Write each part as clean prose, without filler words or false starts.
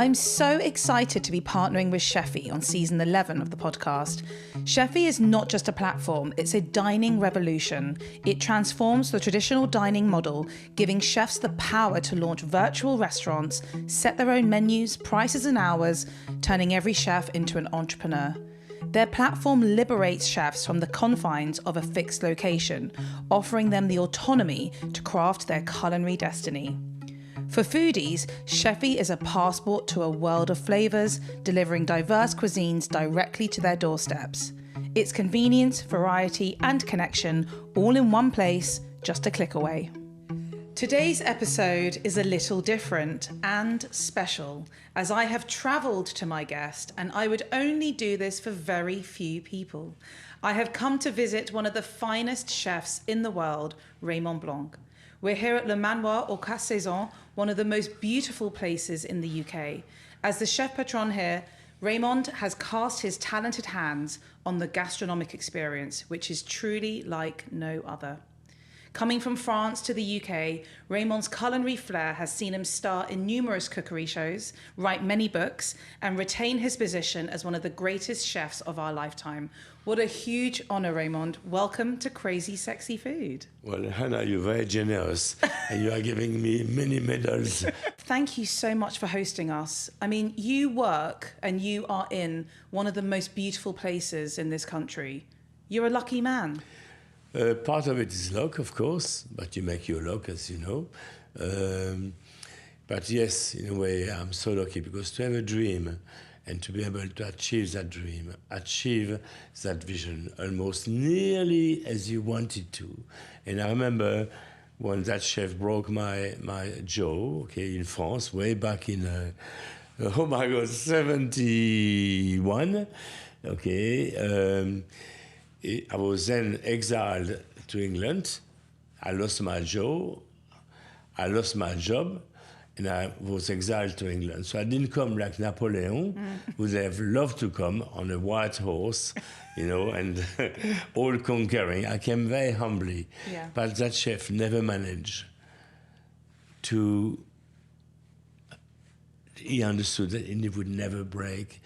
I'm so excited to be partnering with Cheffie on season 11 of the podcast. Cheffie is not just a platform, it's a dining revolution. It transforms the traditional dining model, giving chefs the power to launch virtual restaurants, set their own menus, prices and hours, turning every chef into an entrepreneur. Their platform liberates chefs from the confines of a fixed location, offering them the autonomy to craft their culinary destiny. For foodies, Cheffie is a passport to a world of flavours, delivering diverse cuisines directly to their doorsteps. It's convenience, variety and connection all in one place, just a click away. Today's episode is a little different and special, as I have travelled to my guest and I would only do this for very few people. I have come to visit one of the finest chefs in the world, Raymond Blanc. We're here at Le Manoir or Quat Saisons, one of the most beautiful places in the UK. As the chef patron here, Raymond has cast his talented hands on the gastronomic experience, which is truly like no other. Coming from France to the UK, Raymond's culinary flair has seen him star in numerous cookery shows, write many books, and retain his position as one of the greatest chefs of our lifetime. What a huge honour, Raymond. Welcome to Crazy Sexy Food. Well, Hannah, you're very generous, and you are giving me many medals. Thank you so much for hosting us. I mean, you work and you are in one of the most beautiful places in this country. You're a lucky man. Part of it is luck, of course, but you make your luck, as you know. But yes, in a way, I'm so lucky because to have a dream and to be able to achieve that dream, achieve that vision almost nearly as you wanted to. And I remember when that chef broke my jaw, okay, in France, way back in, 71, okay. I was then exiled to England. I lost my jaw, I lost my job, and I was exiled to England. So I didn't come like Napoleon, who would have loved to come on a white horse, you know, and all conquering. I came very humbly. Yeah. But that chef never managed to... He understood that he would never break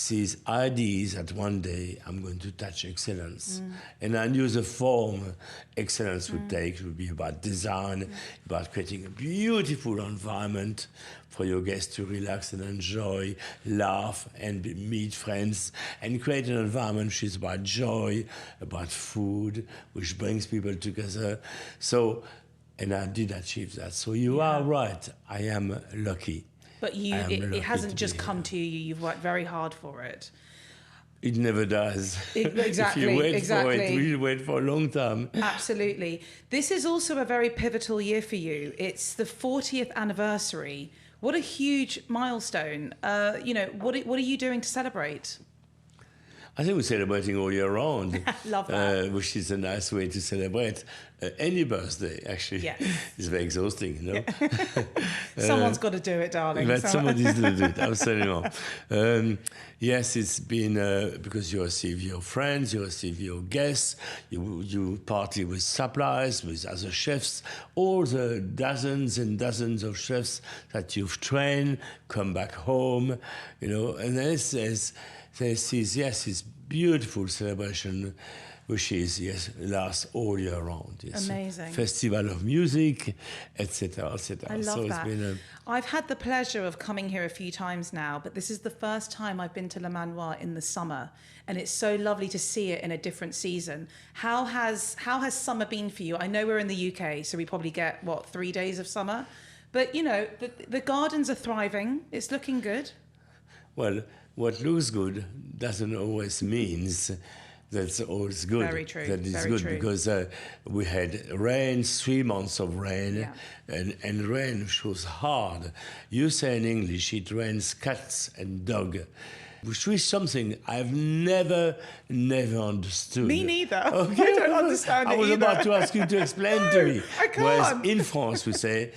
his ideas that one day I'm going to touch excellence. And I knew the form excellence would take. It would be about design, about creating a beautiful environment for your guests to relax and enjoy, laugh and meet friends, and create an environment which is about joy, about food, which brings people together. So, and I did achieve that. So you are right, I am lucky. But it hasn't just come to you. You've worked very hard for it. It never does. Exactly. If you wait for it, we'll wait for a long time. Absolutely. This is also a very pivotal year for you. It's the 40th anniversary. What a huge milestone. What are you doing to celebrate? I think we're celebrating all year round. Love that. Which is a nice way to celebrate any birthday, actually. Yes. It's very exhausting, you know. Someone's got to do it, darling. But somebody's going to do it, absolutely. Yes, it's been because you receive your friends, you receive your guests, you party with suppliers, with other chefs, all the dozens and dozens of chefs that you've trained come back home, you know, and this is it's beautiful celebration, which is, lasts all year round. Yes. Amazing. Festival of music, etc., etc. I love that. I've had the pleasure of coming here a few times now, but this is the first time I've been to Le Manoir in the summer, and it's so lovely to see it in a different season. How has summer been for you? I know we're in the UK, so we probably get, 3 days of summer? But, you know, the gardens are thriving. It's looking good. Well, what looks good doesn't always mean that's always good. Very true. That is very good true. because we had rain, 3 months of rain, Yeah. and rain which was hard. You say in English it rains cats and dog, which is something I've never understood. Me neither. Okay. I don't understand I was either. about to ask you to explain to me. I can't. Whereas in France we say,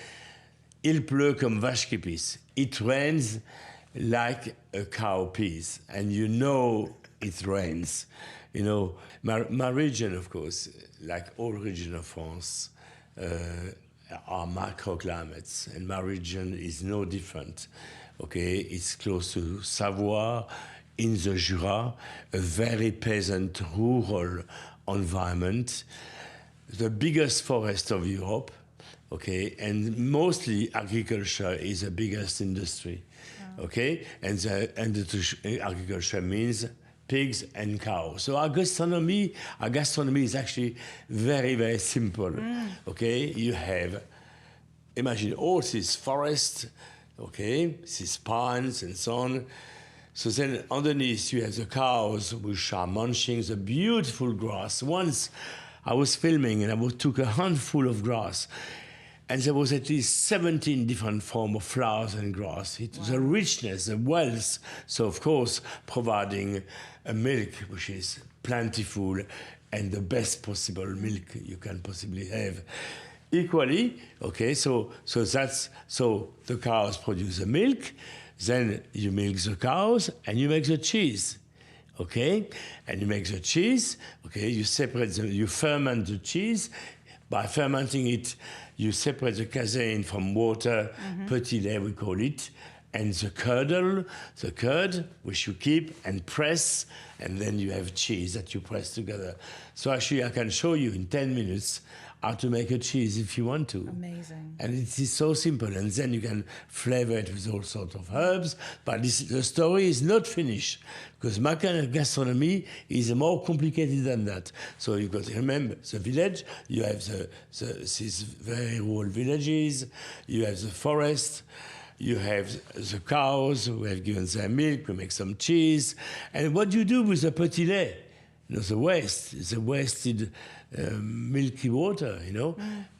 il pleut comme vache qui pisse. It rains like a cow pees, and you know it rains. You know, my region, of course, like all region of France, are microclimates, and my region is no different. Okay, it's close to Savoie, in the Jura, a very peasant rural environment, the biggest forest of Europe, okay, and mostly agriculture is the biggest industry, okay, and the agriculture means pigs and cows. So our gastronomy is actually very, very simple, okay. You have, imagine all this forest, okay, these pines and so on. So then underneath you have the cows which are munching the beautiful grass. Once I was filming and I took a handful of grass, and there was at least 17 different forms of flowers and grass. It was the richness, the wealth. So of course, providing a milk which is plentiful and the best possible milk you can possibly have. Equally, okay, so the cows produce the milk. Then you milk the cows and you make the cheese, okay? And you make the cheese, okay? You you ferment the cheese. By fermenting it, you separate the casein from water, petit lait we call it, and the curd, which you keep and press, and then you have cheese that you press together. So actually I can show you in 10 minutes how to make a cheese if you want to. Amazing. And it is so simple. And then you can flavor it with all sorts of herbs. But the story is not finished, because my kind of gastronomy is more complicated than that. So you've got to remember the village, you have these very rural villages, you have the forest, you have the cows who have given their milk, we make some cheese. And what do you do with the petit lait? The wasted milky water,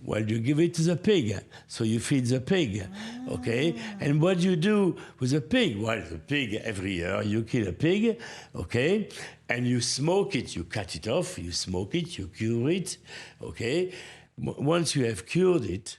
Well, you give it to the pig, so you feed the pig, okay? And what do you do with the pig? Well, the pig, every year, you kill a pig, okay? And you smoke it, you cut it off, you smoke it, you cure it, okay? Once you have cured it,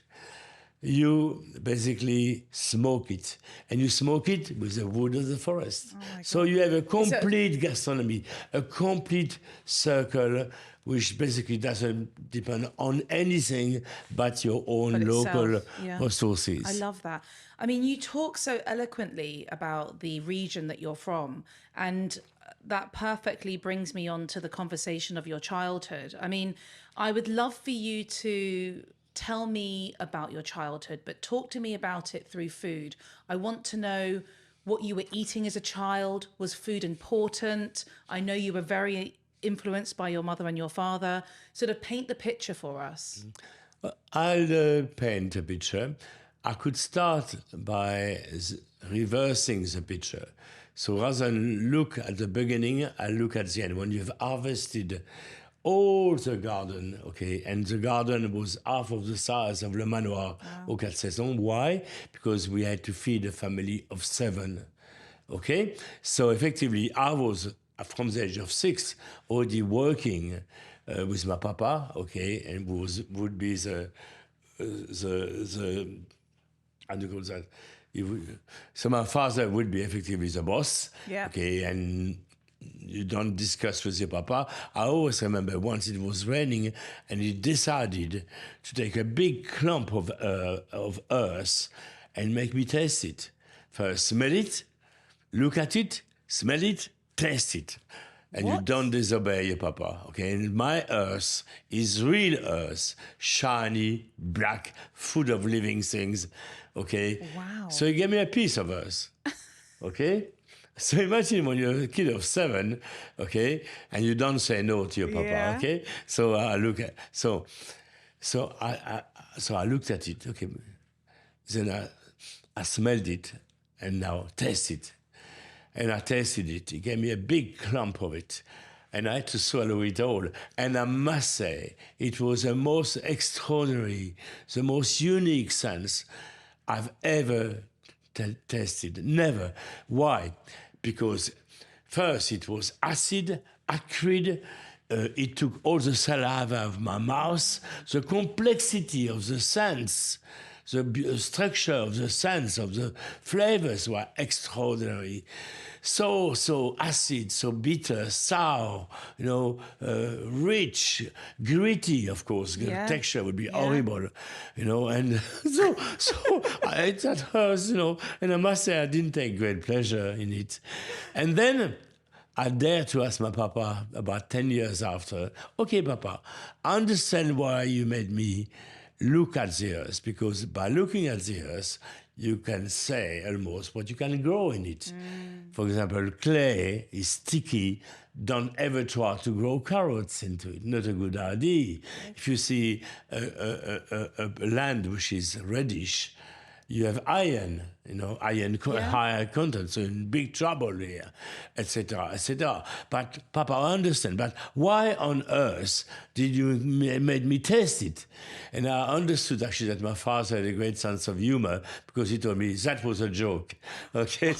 you basically smoke it, and you smoke it with the wood of the forest. So you have a complete gastronomy, a complete circle, which basically doesn't depend on anything but your own local resources. I love that. I mean, you talk so eloquently about the region that you're from, and that perfectly brings me on to the conversation of your childhood. I mean, I would love for you to tell me about your childhood, but talk to me about it through food. I want to know what you were eating as a child. Was food important? I know you were very influenced by your mother and your father. Sort of paint the picture for us. I'll paint a picture. I could start by reversing the picture. So rather than look at the beginning, I look at the end. When you've harvested all the garden, okay, and the garden was half of the size of Le Manoir au Quat Saisons. Why? Because we had to feed a family of 7, okay? So effectively, I was, from the age of 6, already working with my papa, okay, and would be the how do you call that? So my father would be effectively the boss, okay, and you don't discuss with your papa. I always remember once it was raining and he decided to take a big clump of earth and make me taste it. First, smell it, look at it, smell it, taste it. And you don't disobey your papa, okay? And my earth is real earth, shiny, black, full of living things, okay? Wow. So he gave me a piece of earth, okay? So imagine when you're a kid of 7, okay, and you don't say no to your papa, okay? So I look at I looked at it, okay. Then I smelled it, and now taste it, and I tasted it. He gave me a big clump of it, and I had to swallow it all. And I must say, it was the most extraordinary, the most unique sense I've ever tasted. Never. Why? Because first it was acid, acrid, it took all the saliva of my mouth, the complexity of the sense, the structure of the sense of the flavors were extraordinary. So acid, so bitter, sour, rich, gritty, of course. The texture would be horrible, and so I ate that hers, and I must say I didn't take great pleasure in it. And then I dare to ask my papa about 10 years after, okay, Papa, I understand why you made me look at the earth, because by looking at the earth, you can say almost what you can grow in it. For example, clay is sticky. Don't ever try to grow carrots into it. Not a good idea. If you see a land which is reddish, you have iron, higher content, so in big trouble here, etc., etc. But Papa, I understand, but why on earth did you made me taste it? And I understood actually that my father had a great sense of humor, because he told me that was a joke. Okay,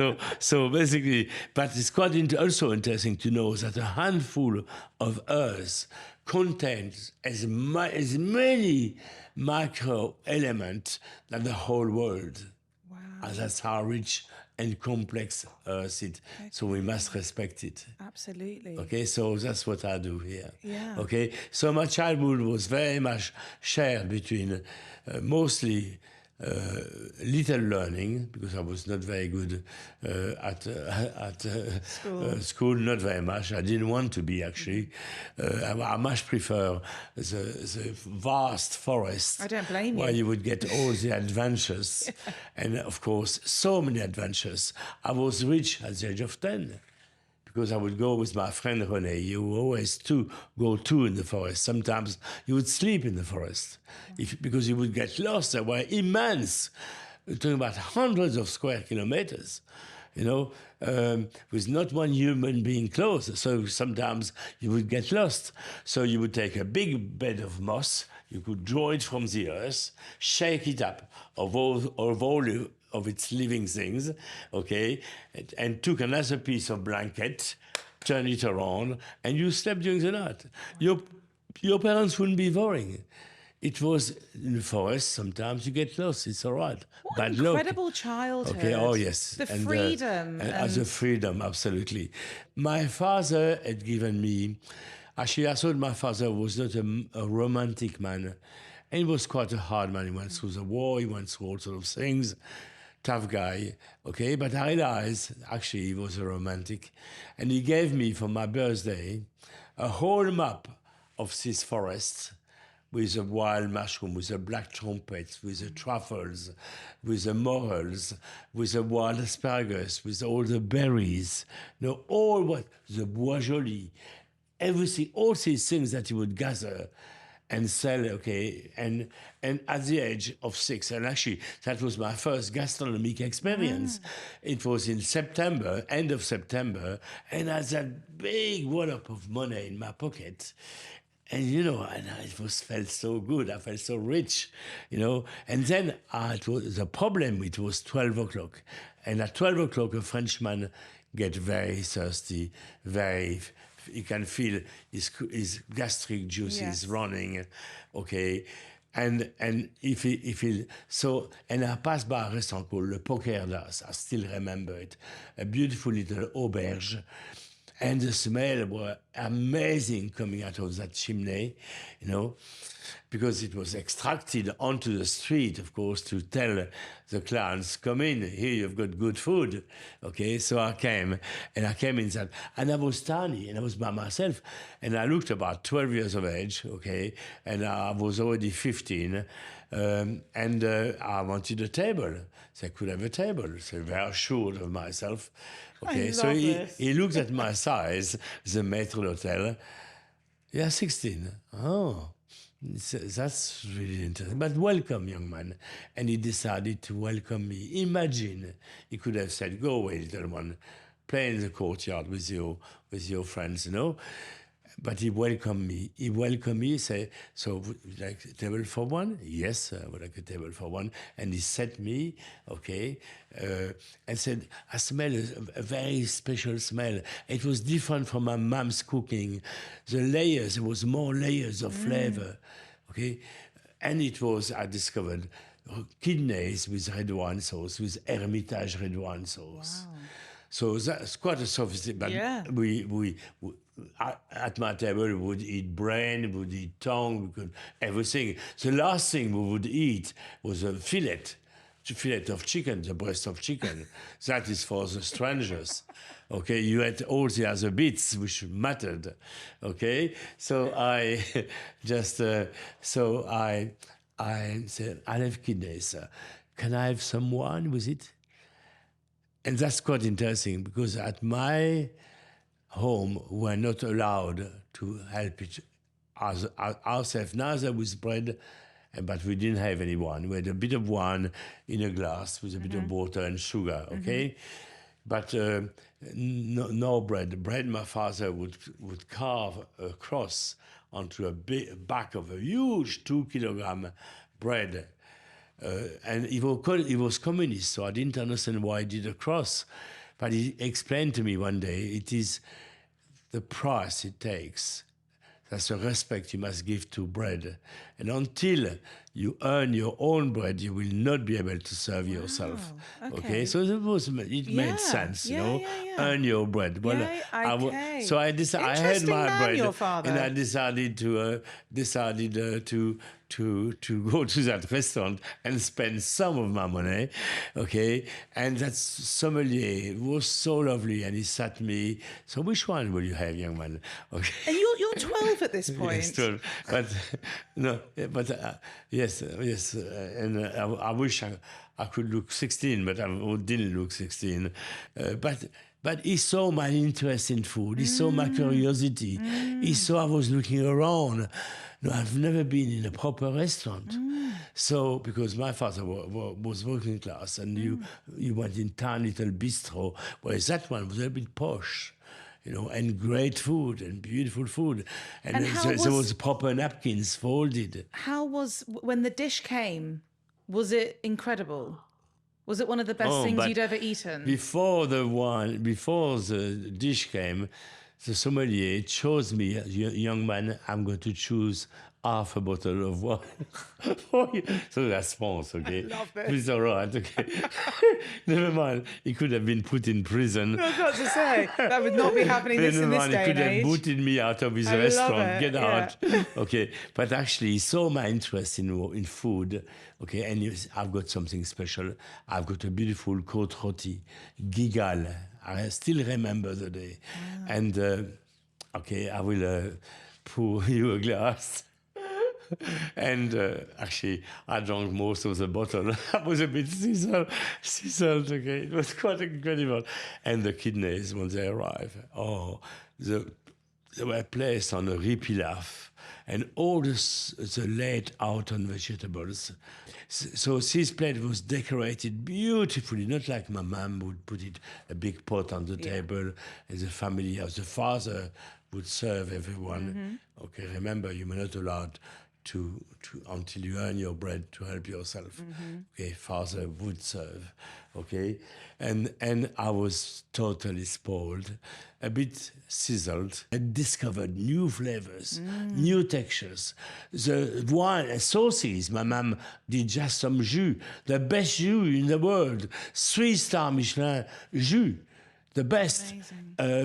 so basically, but it's quite also interesting to know that a handful of earth contains as many micro elements than the whole world. Wow. And that's how rich and complex Earth is. Okay. So we must respect it. Absolutely. Okay, so that's what I do here. Yeah. Okay, so my childhood was very much shared between mostly little learning, because I was not very good at school, not very much. I didn't want to be, actually. I much prefer the vast forest. I don't blame you. Where you would get all the adventures. And, of course, so many adventures. I was rich at the age of 10. Because I would go with my friend René. You always go in the forest. Sometimes you would sleep in the forest because you would get lost. They were immense. We're talking about hundreds of square kilometers, with not one human being close. So sometimes you would get lost. So you would take a big bed of moss. You could draw it from the earth, shake it up of all of its living things, okay, and took another piece of blanket, turn it around, and you slept during the night. Your parents wouldn't be worrying. It was in the forest. Sometimes you get lost. It's all right. What Bad an incredible luck. childhood. Okay. Oh yes. The freedom. The freedom, absolutely. My father had given me. Actually, I thought my father was not a romantic man, and he was quite a hard man. He went through the war. He went through all sorts of things. Tough guy, okay? But I realized, actually, he was a romantic. And he gave me, for my birthday, a whole map of this forest with the wild mushroom, with the black trumpets, with the truffles, with the morels, with the wild asparagus, with all the berries, all what, the bois joli, everything, all these things that he would gather and sell, okay, and at the age of 6, and actually that was my first gastronomic experience. It was in September, end of September, and I had that big wallop of money in my pocket. And, felt so good. I felt so rich, And then it was the problem, it was 12 o'clock. And at 12 o'clock, a Frenchman gets very thirsty, you can feel his gastric juices running, okay? And if he and I passed by a restaurant called Le Poker d'As, I still remember it, a beautiful little auberge, and the smell were amazing coming out of that chimney, because it was extracted onto the street, of course, to tell the clients, come in, here you've got good food. Okay, so I came inside, and I was tiny, and I was by myself, and I looked about 12 years of age, okay, and I was already 15, and I wanted a table, so I could have a table, so very assured of myself. Okay, so he looked at my size, the maître d'hôtel. Yeah, 16. Oh. That's really interesting. But welcome, young man. And he decided to welcome me. Imagine, he could have said, go away, little one, play in the courtyard with your friends, But he welcomed me. He said, so would you like a table for one? Yes, I would like a table for one. And he set me, okay, and said, I smell a very special smell. It was different from my mom's cooking. The layers, there was more layers of flavor, okay? And I discovered kidneys with red wine sauce, with Hermitage red wine sauce. Wow. So that's quite a sophisticated. But Yeah. we at my table we would eat brain, we would eat tongue, we could everything. The last thing we would eat was a fillet of chicken, the breast of chicken. That is for the strangers. Okay, you had all the other bits which mattered. Okay, so I just I said, I have kidneys. Can I have some wine with it? And that's quite interesting because at my home, we're not allowed to help ourselves, neither with bread, but we didn't have any wine. We had a bit of wine in a glass with a bit of water and sugar, okay? But no bread. Bread, my father would carve a cross onto a back of a huge 2-kilogram bread. And he was communist, so I didn't understand why he did a cross. But he explained to me one day, it is the price it takes. That's the respect you must give to bread. And until you earn your own bread, you will not be able to serve yourself. Okay? So it made sense, you know. Earn your bread. Well, so I decided I had my bread, your father. and I decided to go to that restaurant and spend some of my money, okay? And that sommelier was so lovely, and he sat me. So which one will you have, young man? Okay. And you're 12 at this point. Yes, 12. But no, but yes, and I wish I could look 16, but I didn't look 16. But he saw my interest in food. He saw my curiosity. He saw I was looking around. No, I've never been in a proper restaurant. So, because my father was working class, and you went in tiny little bistro, whereas that one was a bit posh, you know, and great food and beautiful food. And there was proper napkins folded. How was, when the dish came, was it incredible? Was it one of the best things you'd ever eaten? Before the dish came, the sommelier chose me, young man, I'm going to choose half a bottle of wine for you. So that's France, okay? I love this. It's all right, okay? Never mind, he could have been put in prison. I was about to say, that would not be happening in this day and age. He could have booted me out of his restaurant. Get out. Okay, but actually, he saw my interest in food, okay, and I've got something special. I've got a beautiful côte rôtie, Gigal. I still remember the day. And, okay, I will pour you a glass. And actually, I drank most of the bottle. I was a bit sizzled, okay? It was quite incredible. And the kidneys, when they arrived, they were placed on a ripilaf, and all the laid out on vegetables. So this plate was decorated beautifully, not like my mom would put it a big pot on the table, and the family house. The father would serve everyone. Okay, remember, you're not allowed to until you earn your bread to help yourself. Okay, father would serve. Okay, and I was totally spoiled, a bit sizzled. I discovered new flavors, new textures. The wine sauces, my mom did just some jus, the best jus in the world, 3-star Michelin jus. The best,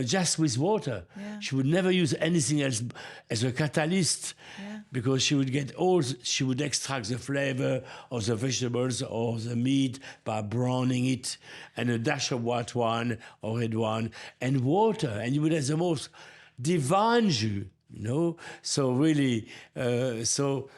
just with water. She would never use anything else as a catalyst, because she would extract the flavor of the vegetables or the meat by browning it, and a dash of white wine or red wine and water, and you would have the most divine jus. You know, so really, so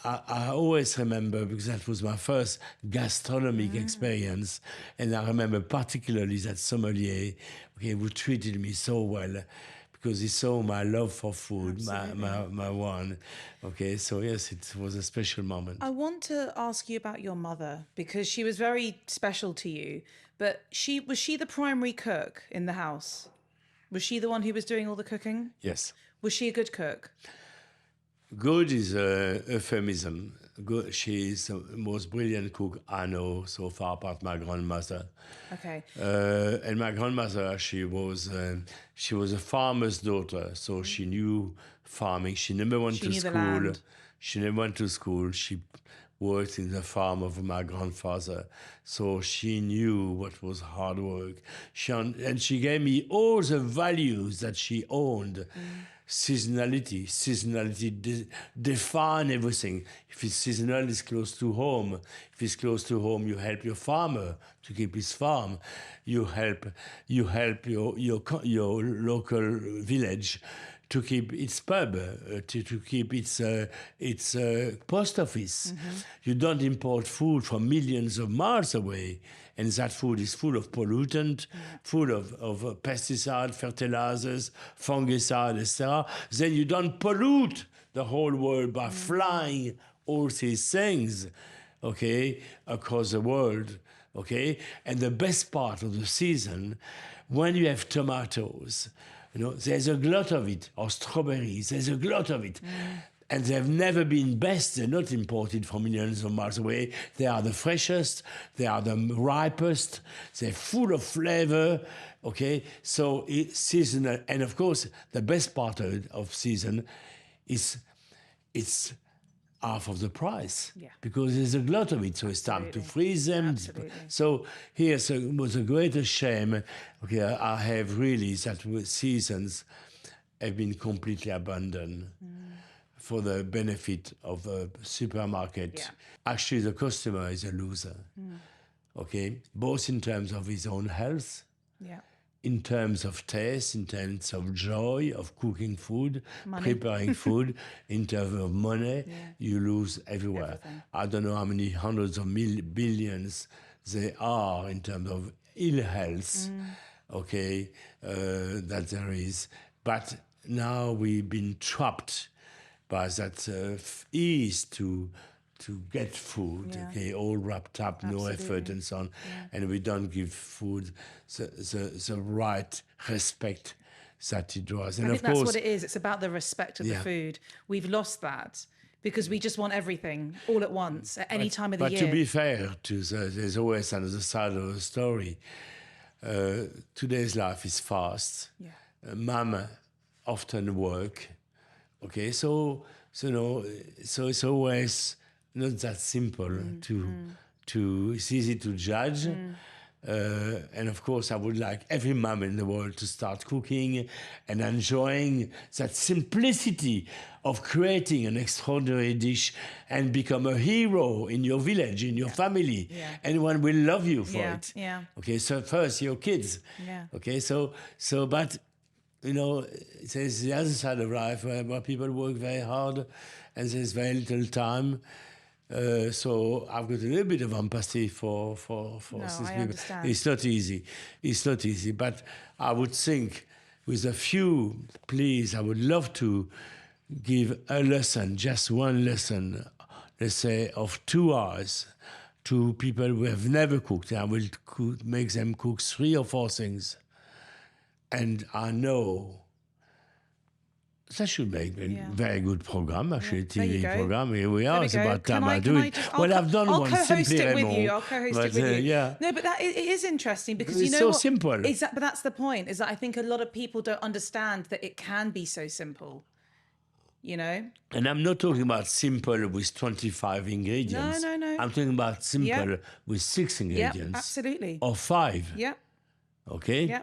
I always remember, because that was my first gastronomic experience, and I remember particularly that sommelier, okay, who treated me so well, because he saw my love for food, my wine. Okay, so yes, it was a special moment. I want to ask you about your mother, because she was very special to you, but was she the primary cook in the house? Was she the one who was doing all the cooking? Yes. Was she a good cook? Good is a euphemism. Good, she is the most brilliant cook I know so far, apart my grandmother. Okay. And my grandmother, she was a farmer's daughter, so she knew farming. She never went to school. She never went to school. She worked in the farm of my grandfather. So she knew what was hard work. And she gave me all the values that she owned. Seasonality define everything. If it's seasonal, it's close to home. If it's close to home, you help your farmer to keep his farm. You help your local village to keep its pub, to keep its post office. You don't import food from millions of miles away, and that food is full of pollutant, full of pesticide, fertilizers, fungicide, etc. Then you don't pollute the whole world by flying all these things, okay, across the world, okay? And the best part of the season, when you have tomatoes, there's a glut of it, or strawberries, there's a glut of it. And they've never been best, they're not imported from millions of miles away. They are the freshest, they are the ripest, they're full of flavor, okay? So it's seasonal. And of course, the best part of season is it's half of the price, because there's a glut of it, so it's time to freeze them. Absolutely. So here was a greater shame. Okay, I have really that seasons have been completely abandoned for the benefit of the supermarket. Yeah. Actually, the customer is a loser. Okay, both in terms of his own health, in terms of taste, in terms of joy of cooking food, preparing food, in terms of money, you lose everywhere. Everything. I don't know how many hundreds of billions there are in terms of ill health, okay, that there is. But now we've been trapped by that ease to get food, okay, all wrapped up, no effort and so on, and we don't give food the right respect that it was. And I of think that's course, what it is. It's about the respect of the food. We've lost that because we just want everything all at once at any time of the year. But to be fair, there's always another side of the story. Today's life is fast. Mom often work. Okay, so it's always not that simple to it's easy to judge. And of course, I would like every mom in the world to start cooking and enjoying that simplicity of creating an extraordinary dish and become a hero in your village, in your family. Anyone will love you for it. Okay, so first your kids. Okay, so but there's the other side of life where people work very hard and there's very little time. So I've got a little bit of empathy for these people. Understand. It's not easy. But I would think with a few, please, I would love to give a lesson, just one lesson, let's say, of 2 hours to people who have never cooked. I will make them cook 3 or 4 things. And I know that should make a very good program, actually, a TV program. Here we are. It's about time I do it. I've done one simply, Raymond. I'll co-host it with you. No, but it is interesting because it's so what? simple. But that's the point, is that I think a lot of people don't understand that it can be so simple. And I'm not talking about simple with 25 ingredients. No. I'm talking about simple with 6 ingredients. Yeah, absolutely. Or 5. Yeah. Okay? Yeah.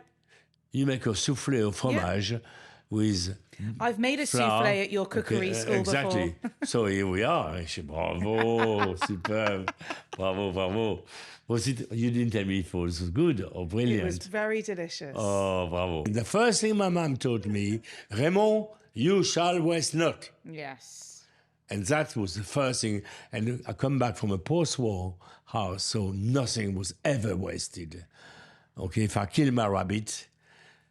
You make a soufflé au fromage with I've made a flour. soufflé at your cookery school exactly. before. So here we are. Bravo, superb. Bravo. You didn't tell me if it was good or brilliant. It was very delicious. Oh, bravo. The first thing my mom taught me, Raymond, you shall waste not. Yes. And that was the first thing. And I come back from a post-war house, so nothing was ever wasted. Okay, if I kill my rabbit,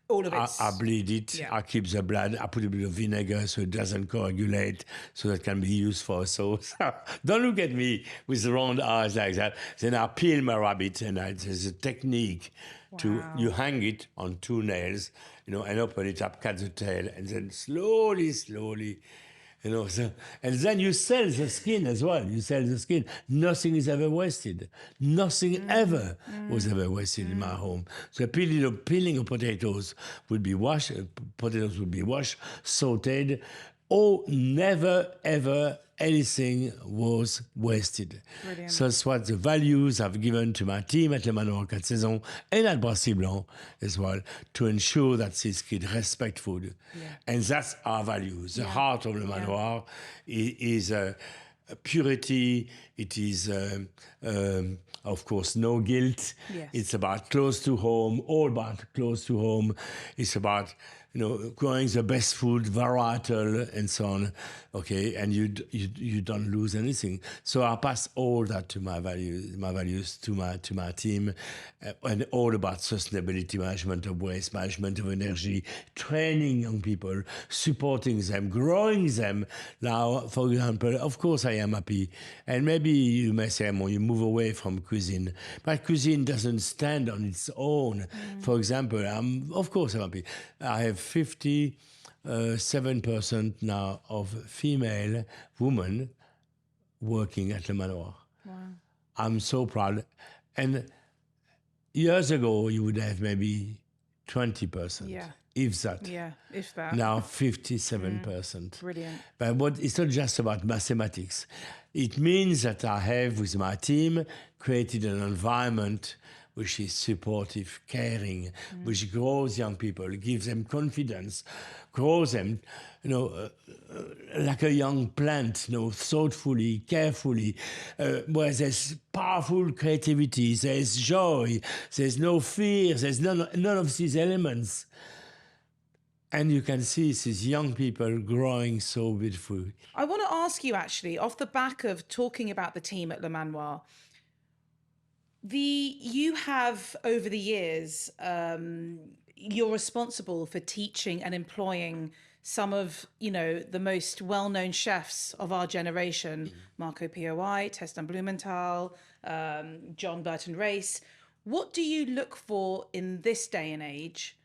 all of it. I bleed it. Yeah. I keep the blood. I put a bit of vinegar so it doesn't coagulate, so that can be used for a sauce. Don't look at me with round eyes like that. Then I peel my rabbit, and there's a technique to you hang it on 2 nails, and open it up, cut the tail, and then slowly. So, and then you sell the skin as well. You sell the skin. Nothing is ever wasted. Nothing ever was ever wasted in my home. So peeling of potatoes would be washed. Potatoes would be washed, sautéed, Oh, never, ever anything was wasted. Brilliant. So that's what the values I've given to my team at Le Manoir Quat Saisons and at Brasserie Blanc as well, to ensure that these kids respect food. Yeah. And that's our values. The heart of Le Manoir is purity. It is, of course, no guilt. Yes. It's about close to home, all about close to home. It's about, growing the best food, varietal, and so on. Okay, and you don't lose anything. So I pass all that to my values to my team, and all about sustainability, management of waste, management of energy, training young people, supporting them, growing them. Now, for example, of course I am happy, and maybe you may say, well, you move away from cuisine, but cuisine doesn't stand on its own. For example, I'm happy. I have 57% now of female women working at Le Manoir. Wow. I'm so proud. And years ago, you would have maybe 20%. Yeah. If that. Yeah, if that. Now 57%. Brilliant. But it's not just about mathematics. It means that I have, with my team, created an environment which is supportive, caring, which grows young people, gives them confidence, grows them, like a young plant, thoughtfully, carefully, where there's powerful creativity, there's joy, there's no fear, there's none of these elements. And you can see these young people growing so beautifully. I want to ask you, actually, off the back of talking about the team at Le Manoir, you have, over the years, you're responsible for teaching and employing some of, the most well-known chefs of our generation, Marco Poi, Tristan Blumenthal, John Burton Race. What do you look for in this day and age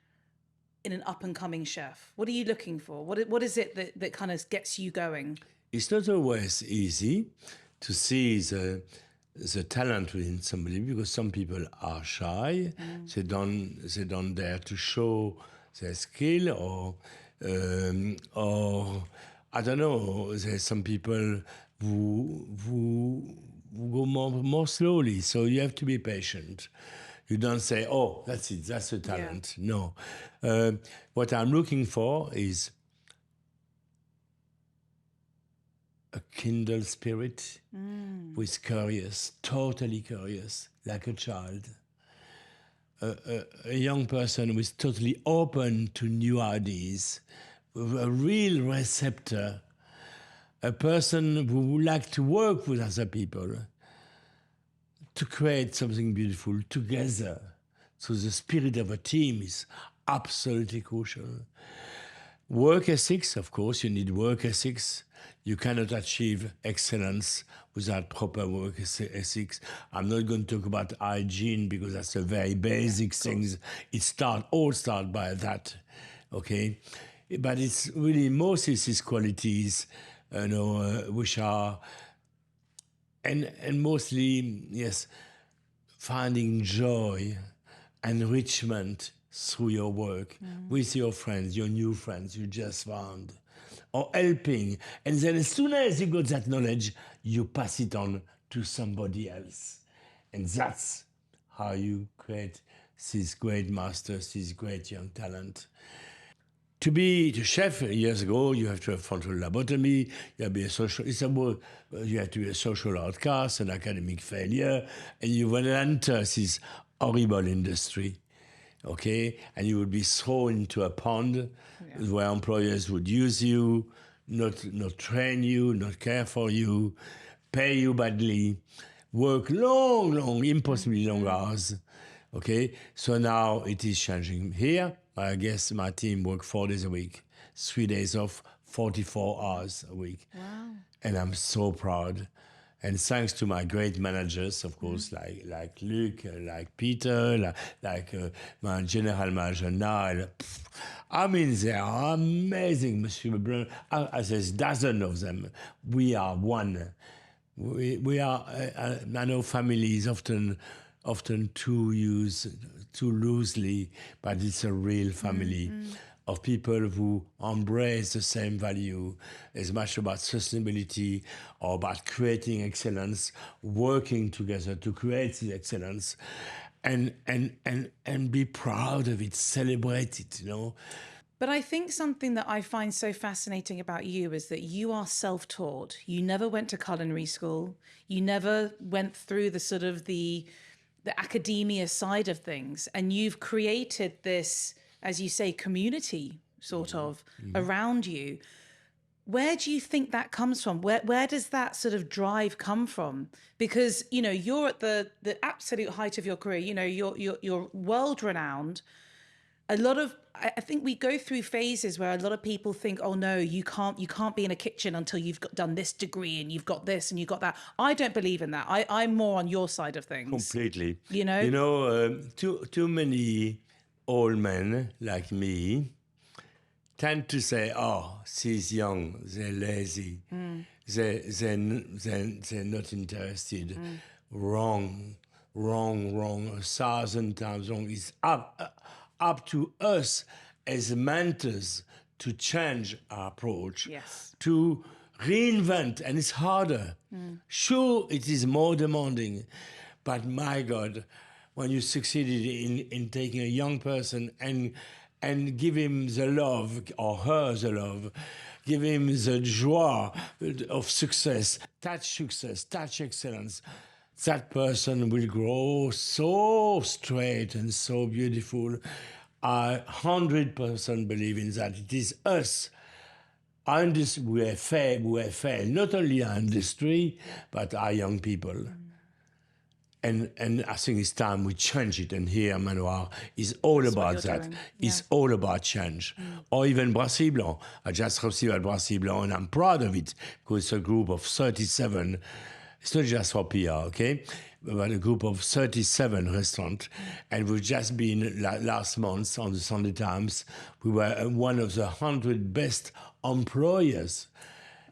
in an up-and-coming chef? What are you looking for? What is it that kind of gets you going? It's not always easy to see the talent within somebody, because some people are shy. They don't dare to show their skill, or I don't know. There's some people who go more slowly. So you have to be patient. You don't say, "Oh, that's it. That's a talent." Yeah. No. What I'm looking for is a kindled spirit, who is curious, totally curious, like a child. A young person who is totally open to new ideas, a real receptor, a person who would like to work with other people, to create something beautiful together. So the spirit of a team is absolutely crucial. Work ethics, of course, you need work ethics. You cannot achieve excellence without proper work ethics. I'm not going to talk about hygiene, because that's a very basic thing. All start by that, okay? But it's really most of these qualities, which are, and mostly, yes, finding joy, enrichment through your work, with your friends, your new friends you just found, or helping. And then as soon as you got that knowledge, you pass it on to somebody else. And that's how you create these great masters, these great young talent. To be the chef years ago, you have to have frontal lobotomy, you have to be you have to be a social outcast, an academic failure, and you will enter this horrible industry. Okay, and you would be thrown into a pond where employers would use you, not train you, not care for you, pay you badly, work long, impossibly long hours. Okay, so now it is changing. Here, I guess my team work 4 days a week, 3 days off, 44 hours a week. Wow. And I'm so proud. And thanks to my great managers, of course, like Luc, like Peter, like my general manager, Niall. I mean, they are amazing, Monsieur Blanc. There's dozens of them. We are one. We are, I know families often too loosely, but it's a real family. of people who embrace the same value, as much about sustainability or about creating excellence, working together to create the excellence, and be proud of it, celebrate it, you know. But I think something that I find so fascinating about you is that you are self-taught. You never went to culinary school. You never went through the sort of the academia side of things. And you've created this, as you say, community sort of around you. Where do you think that comes from? Where does that sort of drive come from? Because, you know, you're at the absolute height of your career. You know, you're world renowned. I think we go through phases where a lot of people think, oh no, you can't be in a kitchen until you've done this degree and you've got this and you've got that. I don't believe in that. I'm more on your side of things. Completely. You know? Too many old men like me tend to say, oh, she's young, they're lazy, they're not interested. Wrong, 1,000 times wrong. It's up to us as mentors to change our approach, to reinvent, and it's harder. Sure, it is more demanding, but my God, when you succeeded in taking a young person and give him the love, or her the love, give him the joy of success, touch excellence, that person will grow so straight and so beautiful. I 100% believe in that. It is us. We have failed, not only our industry, but our young people. And I think it's time we change it. And here, Manoir is all about that. It's all about change. Or even Brasserie Blanc. I just received at Brasserie Blanc, and I'm proud of it, because it's a group of 37. It's not just for PR, okay? But a group of 37 restaurants. And we've just been, last month on the Sunday Times, we were one of the 100 best employers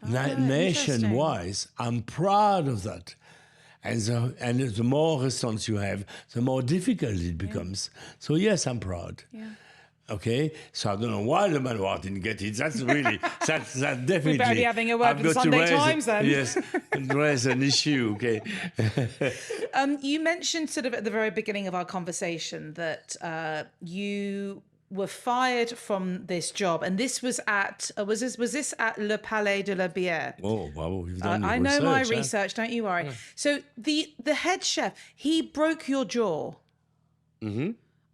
nationwide. I'm proud of that. And the more restaurants you have, the more difficult it becomes. So yes, I'm proud. Okay, so I don't know why the Manoir didn't get it. That's definitely. We better be having a word with the Sunday Times then. Yes, raise an issue. Okay. You mentioned sort of at the very beginning of our conversation that you were fired from this job, and this was at was this at Le Palais de la Bière? Oh, wow, you've done I know my research. Don't you worry. So the head chef, he broke your jaw.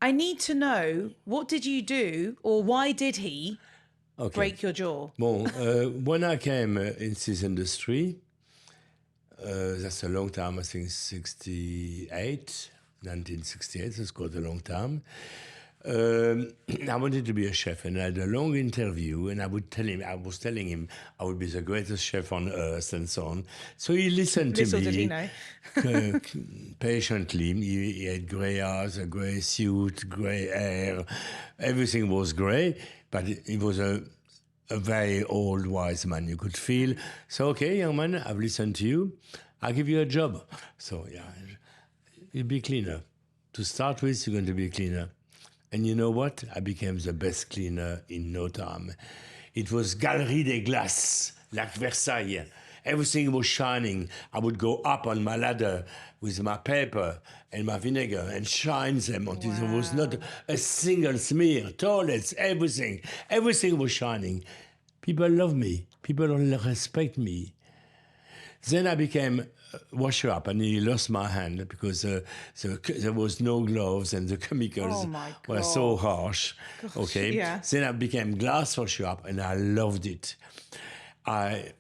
I need to know, what did you do, or why did he break your jaw? Bon, when I came in this industry, that's a long time, I think 1968, that's quite a long time. I wanted to be a chef, and I had a long interview, and I was telling him I would be the greatest chef on earth and so on. So he listened to me. Little did he know. Patiently. He had grey eyes, a grey suit, grey hair. Everything was grey, but he was a very old, wise man. You could feel. So, okay, young man, I've listened to you. I'll give you a job. So, yeah, you'll be cleaner. To start with, you're going to be a cleaner. And you know what? I became the best cleaner in no time. It was Galerie des Glaces, like Versailles. Everything was shining. I would go up on my ladder with my paper and my vinegar and shine them until there was not a single smear. Toilets, everything. Everything was shining. People love me. People respect me. Then I became washer up, and he lost my hand because there was no gloves and the chemicals were so harsh. Gosh, okay. Yeah. Then I became glass washer up, and I loved it. I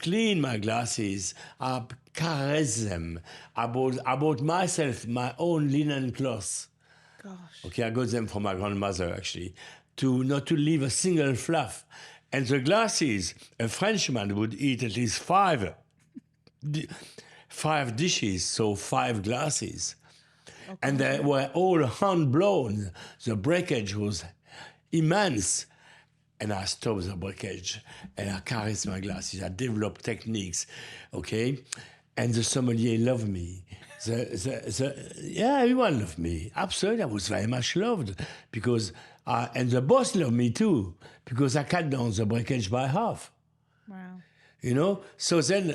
cleaned my glasses. I caressed them. I bought myself my own linen cloths. Gosh. Okay, I got them from my grandmother actually, not to leave a single fluff. And the glasses, a Frenchman would eat at least 5 dishes, so 5 glasses. Okay. And they were all hand blown. The breakage was immense. And I stopped the breakage and I caressed my glasses. I developed techniques, okay? And the sommelier loved me. Yeah, everyone loved me. Absolutely, I was very much loved because, and the boss loved me too because I cut down the breakage by half. Wow. You know, so then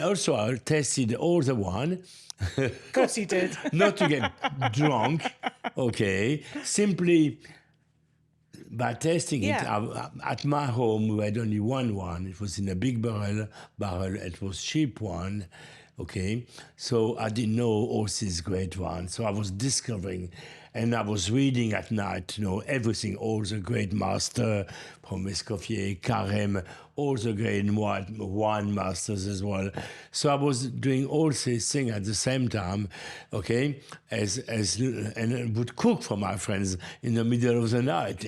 also I tested all the wine. Of course you did. Not to get drunk, okay, simply by tasting it. At my home, we had only one wine. It was in a big barrel. It was cheap wine, okay. So I didn't know all these great wines. So I was discovering, and I was reading at night, everything, all the great master from Escoffier, Carême, all the great wine masters as well. So I was doing all these things at the same time, okay, and I would cook for my friends in the middle of the night.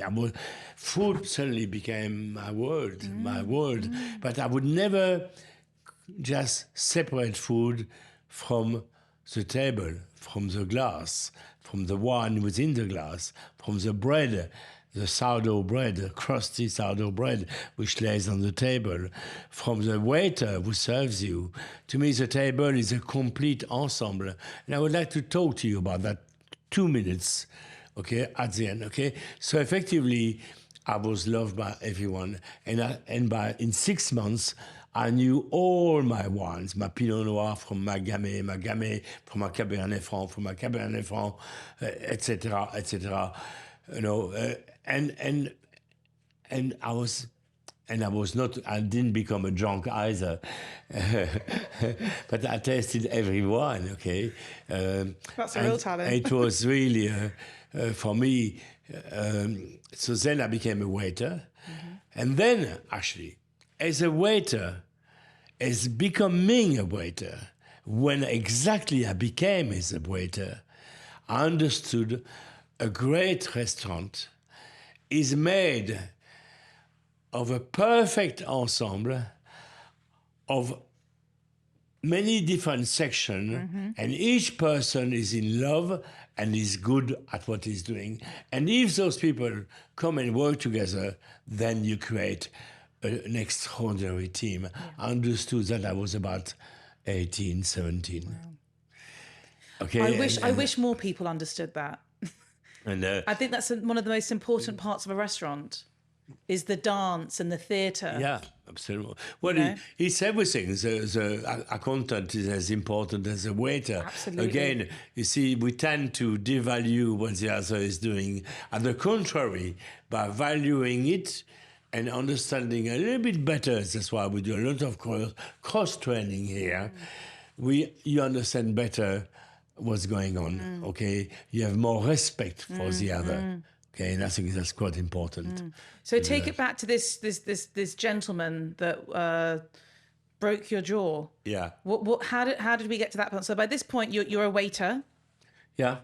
Food suddenly became my world. But I would never just separate food from the table, from the glass, from the wine within the glass, from the bread, the sourdough bread, the crusty sourdough bread which lays on the table, from the waiter who serves you. To me, the table is a complete ensemble. And I would like to talk to you about that 2 minutes, okay, at the end, okay? So effectively, I was loved by everyone. And in 6 months, I knew all my wines, my Pinot Noir from my Gamay from my Cabernet Franc, etc., etc. And I didn't become a drunk either, but I tasted every wine. Okay, that's a real talent. It was really for me. So then I became a waiter, and then actually, as a waiter, as becoming a waiter, when exactly I became as a waiter, I understood a great restaurant is made of a perfect ensemble of many different sections, and each person is in love and is good at what he's doing. And if those people come and work together, then you create an extraordinary team. I understood that I was about 18, 17. Wow. Okay. I wish more people understood that. And I think that's one of the most important parts of a restaurant, is the dance and the theatre. Yeah, absolutely. Well, it's everything. The accountant is as important as the waiter. Absolutely. Again, you see, we tend to devalue what the other is doing. On the contrary, by valuing it and understanding a little bit better, that's why we do a lot of cross-training here, you understand better what's going on, okay? You have more respect for the other. Okay, and I think that's quite important. So take it back to this gentleman that broke your jaw. Yeah. How did we get to that point? So by this point, you're a waiter. Yeah,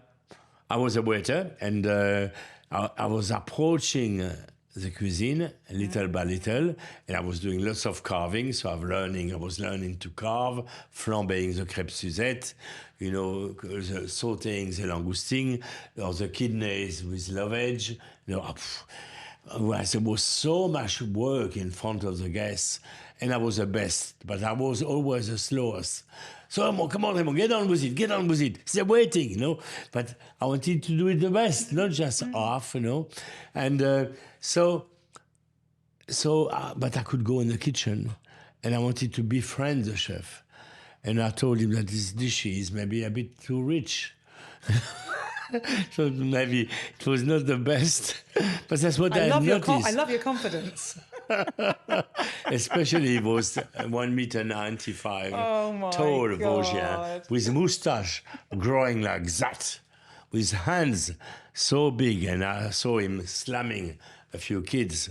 I was a waiter, and I was approaching the cuisine little by little, and I was doing lots of carving. So I was learning to carve, flambeing the crêpe Suzette, sautéing the langoustine, or the kidneys with lovage. There was so much work in front of the guests, and I was the best, but I was always the slowest. So come on, Raymond, get on with it. They're waiting, But I wanted to do it the best, not just half, And but I could go in the kitchen, and I wanted to befriend the chef. And I told him that this dish is maybe a bit too rich. So maybe it was not the best, but that's what I noticed. I love your confidence. Especially it was 1.95 meter tall Vosgien with moustache growing like that, with hands so big, and I saw him slamming a few kids.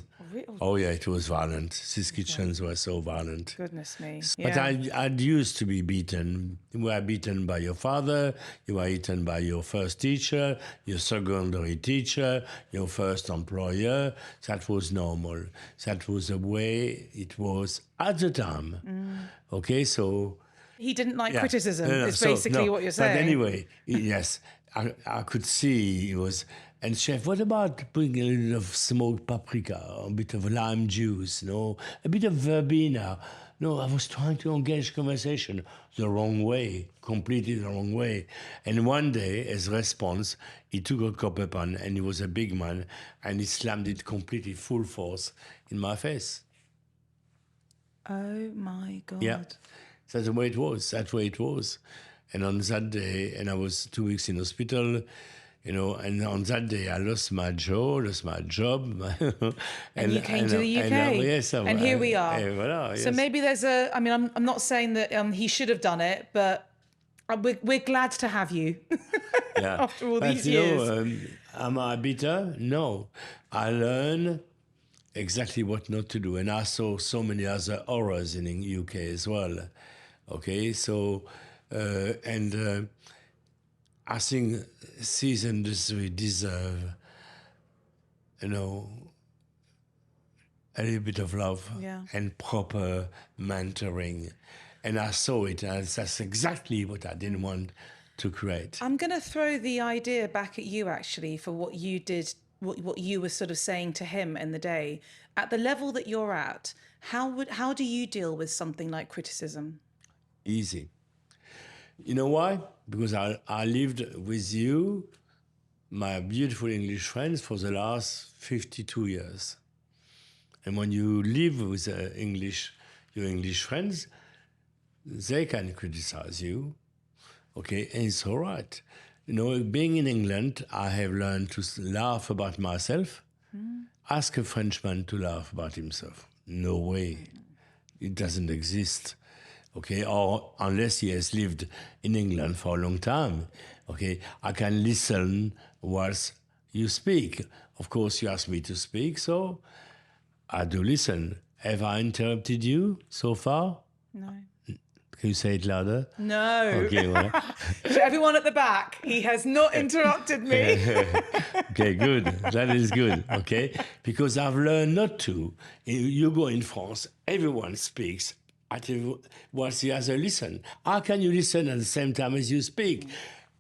Oh yeah, it was violent. These kitchens were so violent. Goodness me. But I'd used to be beaten. You were beaten by your father, you were beaten by your first teacher, your secondary teacher, your first employer. That was normal. That was the way it was at the time. Okay, so... He didn't like criticism, is basically what you're saying. But anyway, yes, I could see he was... And chef, what about putting a little of smoked paprika, a bit of lime juice, a bit of verbena, No, I was trying to engage conversation the wrong way, completely the wrong way. And one day, as response, he took a copper pan, and he was a big man, and he slammed it completely full force in my face. Oh my God. Yeah, that's the way it was. That's the way it was. And on that day, and I was 2 weeks in hospital, and on that day I lost my jaw, lost my job. and you came to the UK. Yes, and here we are. Voilà, so yes. maybe there's I'm not saying that he should have done it, but we're glad to have you after all these years. Am I bitter? No. I learned exactly what not to do. And I saw so many other horrors in the UK as well. Okay, so, I think this industry deserve, a little bit of love and proper mentoring. And I saw it, and that's exactly what I didn't want to create. I'm going to throw the idea back at you, actually, for what you did, what you were sort of saying to him in the day. At the level that you're at, how do you deal with something like criticism? Easy. You know why? Because I lived with you, my beautiful English friends, for the last 52 years. And when you live with your English friends, they can criticize you, okay, and it's all right. Being in England, I have learned to laugh about myself. Ask a Frenchman to laugh about himself. No way. It doesn't exist. Okay, or unless he has lived in England for a long time, okay, I can listen whilst you speak. Of course, you ask me to speak, so I do listen. Have I interrupted you so far? No. Can you say it louder? No. Okay, well. So everyone at the back, he has not interrupted me. Okay, good. That is good, okay? Because I've learned not to. You go in France, everyone speaks. Whilst the other listen. How can you listen at the same time as you speak?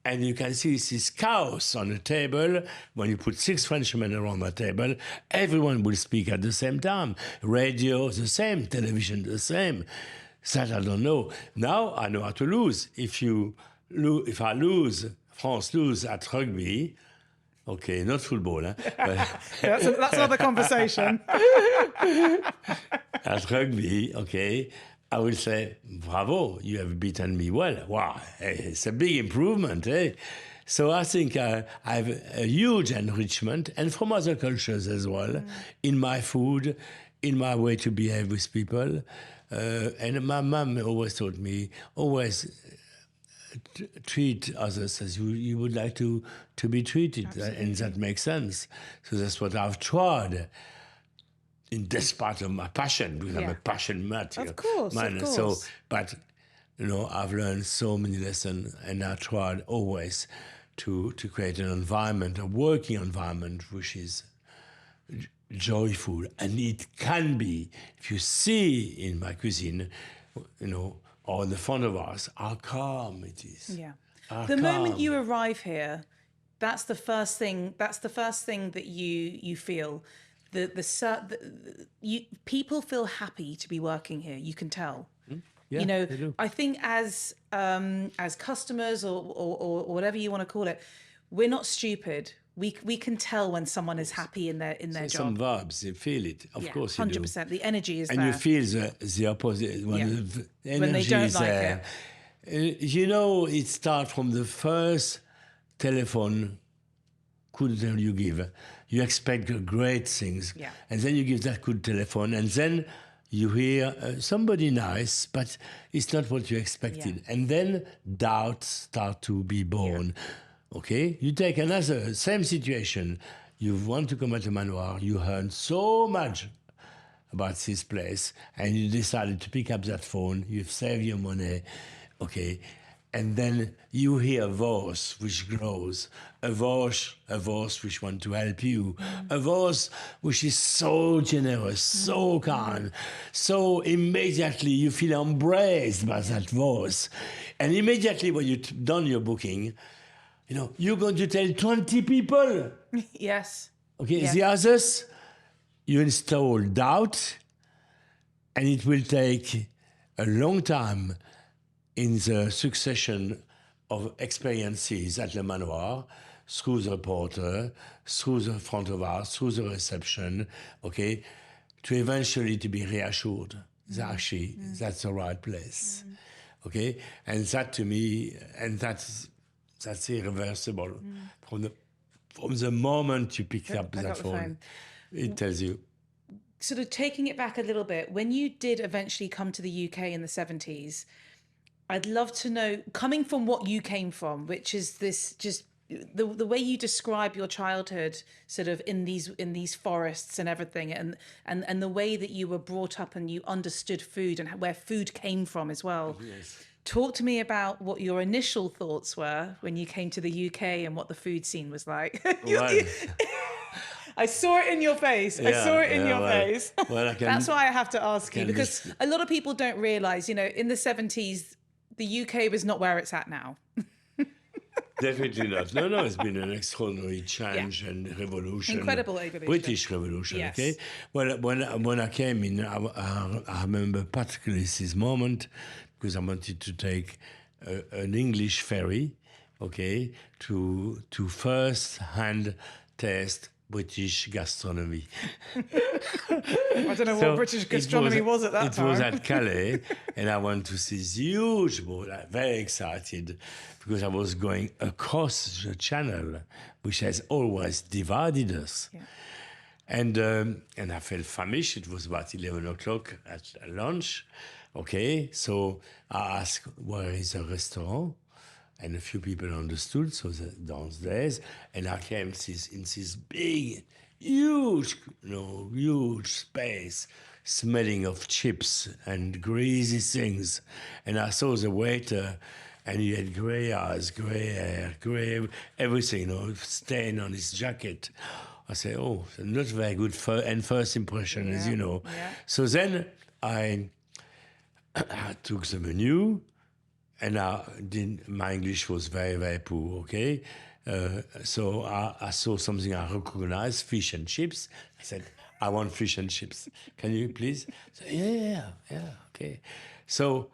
And you can see this chaos on the table. When you put 6 Frenchmen around the table, everyone will speak at the same time. Radio, the same. Television, the same. That I don't know. Now I know how to lose. If I lose, France lose at rugby, okay, not football, huh? That's another conversation. At rugby, okay, I will say, bravo, you have beaten me well. Wow, it's a big improvement, eh? So I think I have a huge enrichment, and from other cultures as well, in my food, in my way to behave with people. And my mom always taught me, treat others as you would like to be treated. Absolutely. And that makes sense. So that's what I've tried. In despite of my passion, because I'm a passion man. Of course. So, but I've learned so many lessons, and I tried always to create an environment, a working environment, which is joyful, and it can be. If you see in my cuisine, or in the front of us, how calm it is. Yeah. The moment you arrive here, that's the first thing. That's the first thing that you feel. People feel happy to be working here. You can tell. Yeah, they do. I think as customers or whatever you want to call it, we're not stupid. We can tell when someone is happy in their job. Some vibes, you feel it. Of course, you 100%. The energy is and there. And you feel the opposite when the energy when they don't is like there. It starts from the first telephone coup de téléphone you give. You expect great things, and then you give that coup de téléphone, and then you hear somebody nice, but it's not what you expected, and then doubts start to be born. Okay, you take another same situation. You want to come at a Manoir. You heard so much about this place, and you decided to pick up that phone. You've saved your money, okay, and then you hear a voice which grows, a voice which wants to help you, a voice which is so generous, so kind, so immediately you feel embraced by that voice, and immediately when you've done your booking, you're going to tell 20 people. Yes. Okay, the others, you install doubt, and it will take a long time in the succession of experiences at Le Manoir, through the porter, through the front of house, through the reception, okay, to eventually to be reassured that actually that's the right place, okay? And that to me, and that's irreversible. From the moment you pick up that phone, it tells you. Sort of taking it back a little bit, when you did eventually come to the UK in the 70s, I'd love to know, coming from what you came from, which is this just the way you describe your childhood, sort of in these forests and everything, and the way that you were brought up and you understood food and where food came from as well. Yes. Talk to me about what your initial thoughts were when you came to the UK and what the food scene was like. Well, I saw it in your face. I saw it in your face. Well, That's why I have to ask you, because a lot of people don't realise, in the 70s, the UK was not where it's at now. Definitely not. No, it's been an extraordinary change and revolution. Incredible evolution. British revolution, Yes. okay? Well, when I came in, I remember particularly this moment, because I wanted to take an English ferry, okay, to first-hand taste British gastronomy. I don't know what British gastronomy was at that time. It was at Calais, and I went to see this huge boat. I'm very excited because I was going across the channel, which has always divided us. Yeah. And I felt famished. It was about 11 o'clock at lunch. Okay, so I asked, where is the restaurant? And a few people understood, so downstairs, and I came in this big, huge space, smelling of chips and greasy things. And I saw the waiter, and he had grey eyes, grey hair, grey everything, stain on his jacket. I said, oh, not very good first impression, as you know. Yeah. So then I took the menu. And my English was very, very poor, okay? So I saw something I recognized, fish and chips. I said, I want fish and chips. Can you please? So, yeah, okay. So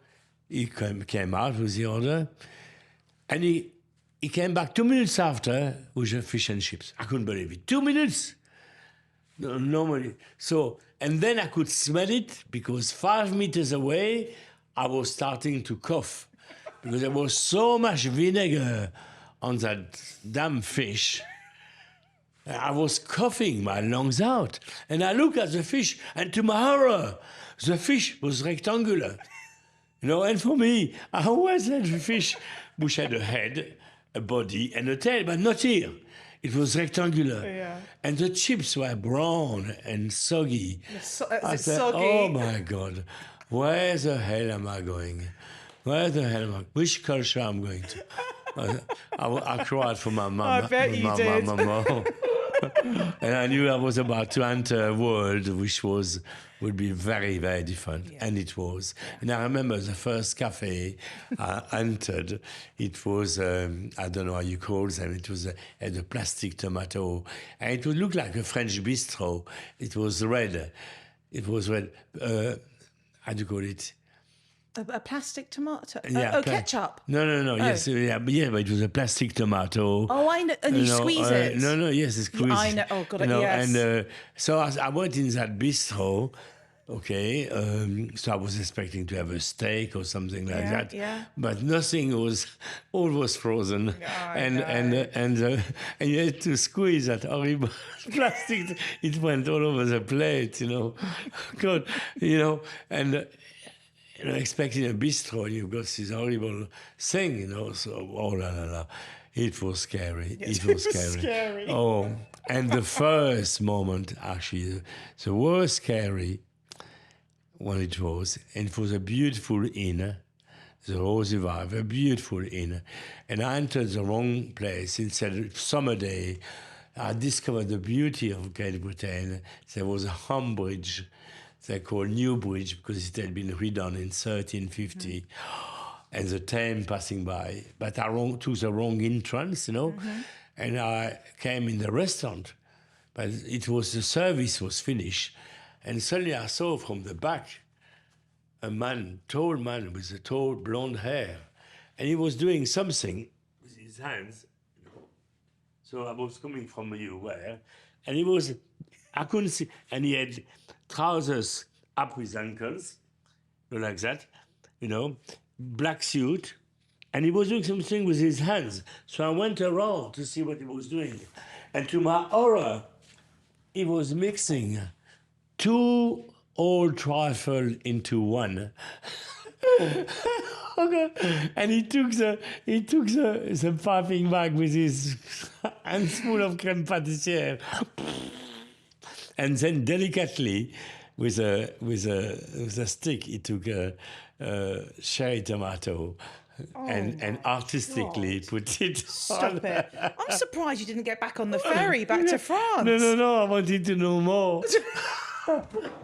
he came out with the order, and he came back 2 minutes after with the fish and chips. I couldn't believe it. 2 minutes? No, normally. So, and then I could smell it, because 5 meters away, I was starting to cough. Because there was so much vinegar on that damn fish. I was coughing my lungs out. And I looked at the fish, and to my horror, the fish was rectangular. And for me, I always had the fish which had a head, a body, and a tail, but not here. It was rectangular. Yeah. And the chips were brown and soggy. I said, soggy? Oh my God, where the hell am I going? Where the hell am I? Which culture I'm going to? I cried for my mom. I bet you did. And I knew I was about to enter a world which would be very, very different. Yeah. And it was. And I remember the first cafe I entered, it was, I don't know how you call them, it was had a plastic tomato. And it would look like a French bistro. It was red. How do you call it? A plastic tomato? Yeah, ketchup? No. Oh. Yes, but it was a plastic tomato. Oh, I know. And you squeeze it? No, yes, it's squeezed. I know. Oh, God, yes. And so I went in that bistro, okay, so I was expecting to have a steak or something like that. Yeah. But nothing all was frozen. And you had to squeeze that horrible plastic. It went all over the plate, God, and... expecting a bistro, you've got this horrible thing, so, oh, la, la, la. It was scary. It was scary. Oh, and the first moment, actually, the worst scary when it was a beautiful inn, the Rosy Vive, a beautiful inn, and I entered the wrong place. Instead of summer day, I discovered the beauty of Great Britain. There was a home bridge. They called New Bridge because it had been redone in 1350, and the Thames passing by. But I took the wrong entrance, and I came in the restaurant, but the service was finished, and suddenly I saw from the back a tall man with a tall blonde hair, and he was doing something with his hands. So I was coming from where, and I couldn't see, and he had trousers up his ankles, like that, black suit, and he was doing something with his hands. So I went around to see what he was doing, and to my horror, he was mixing 2 old trifle into one. Okay. And he took the piping bag with his handful of crème pâtissière, and then delicately, with a stick, he took a cherry tomato. And artistically put it Stop on. it. I'm surprised you didn't get back on the ferry back to France. No, I wanted to know more.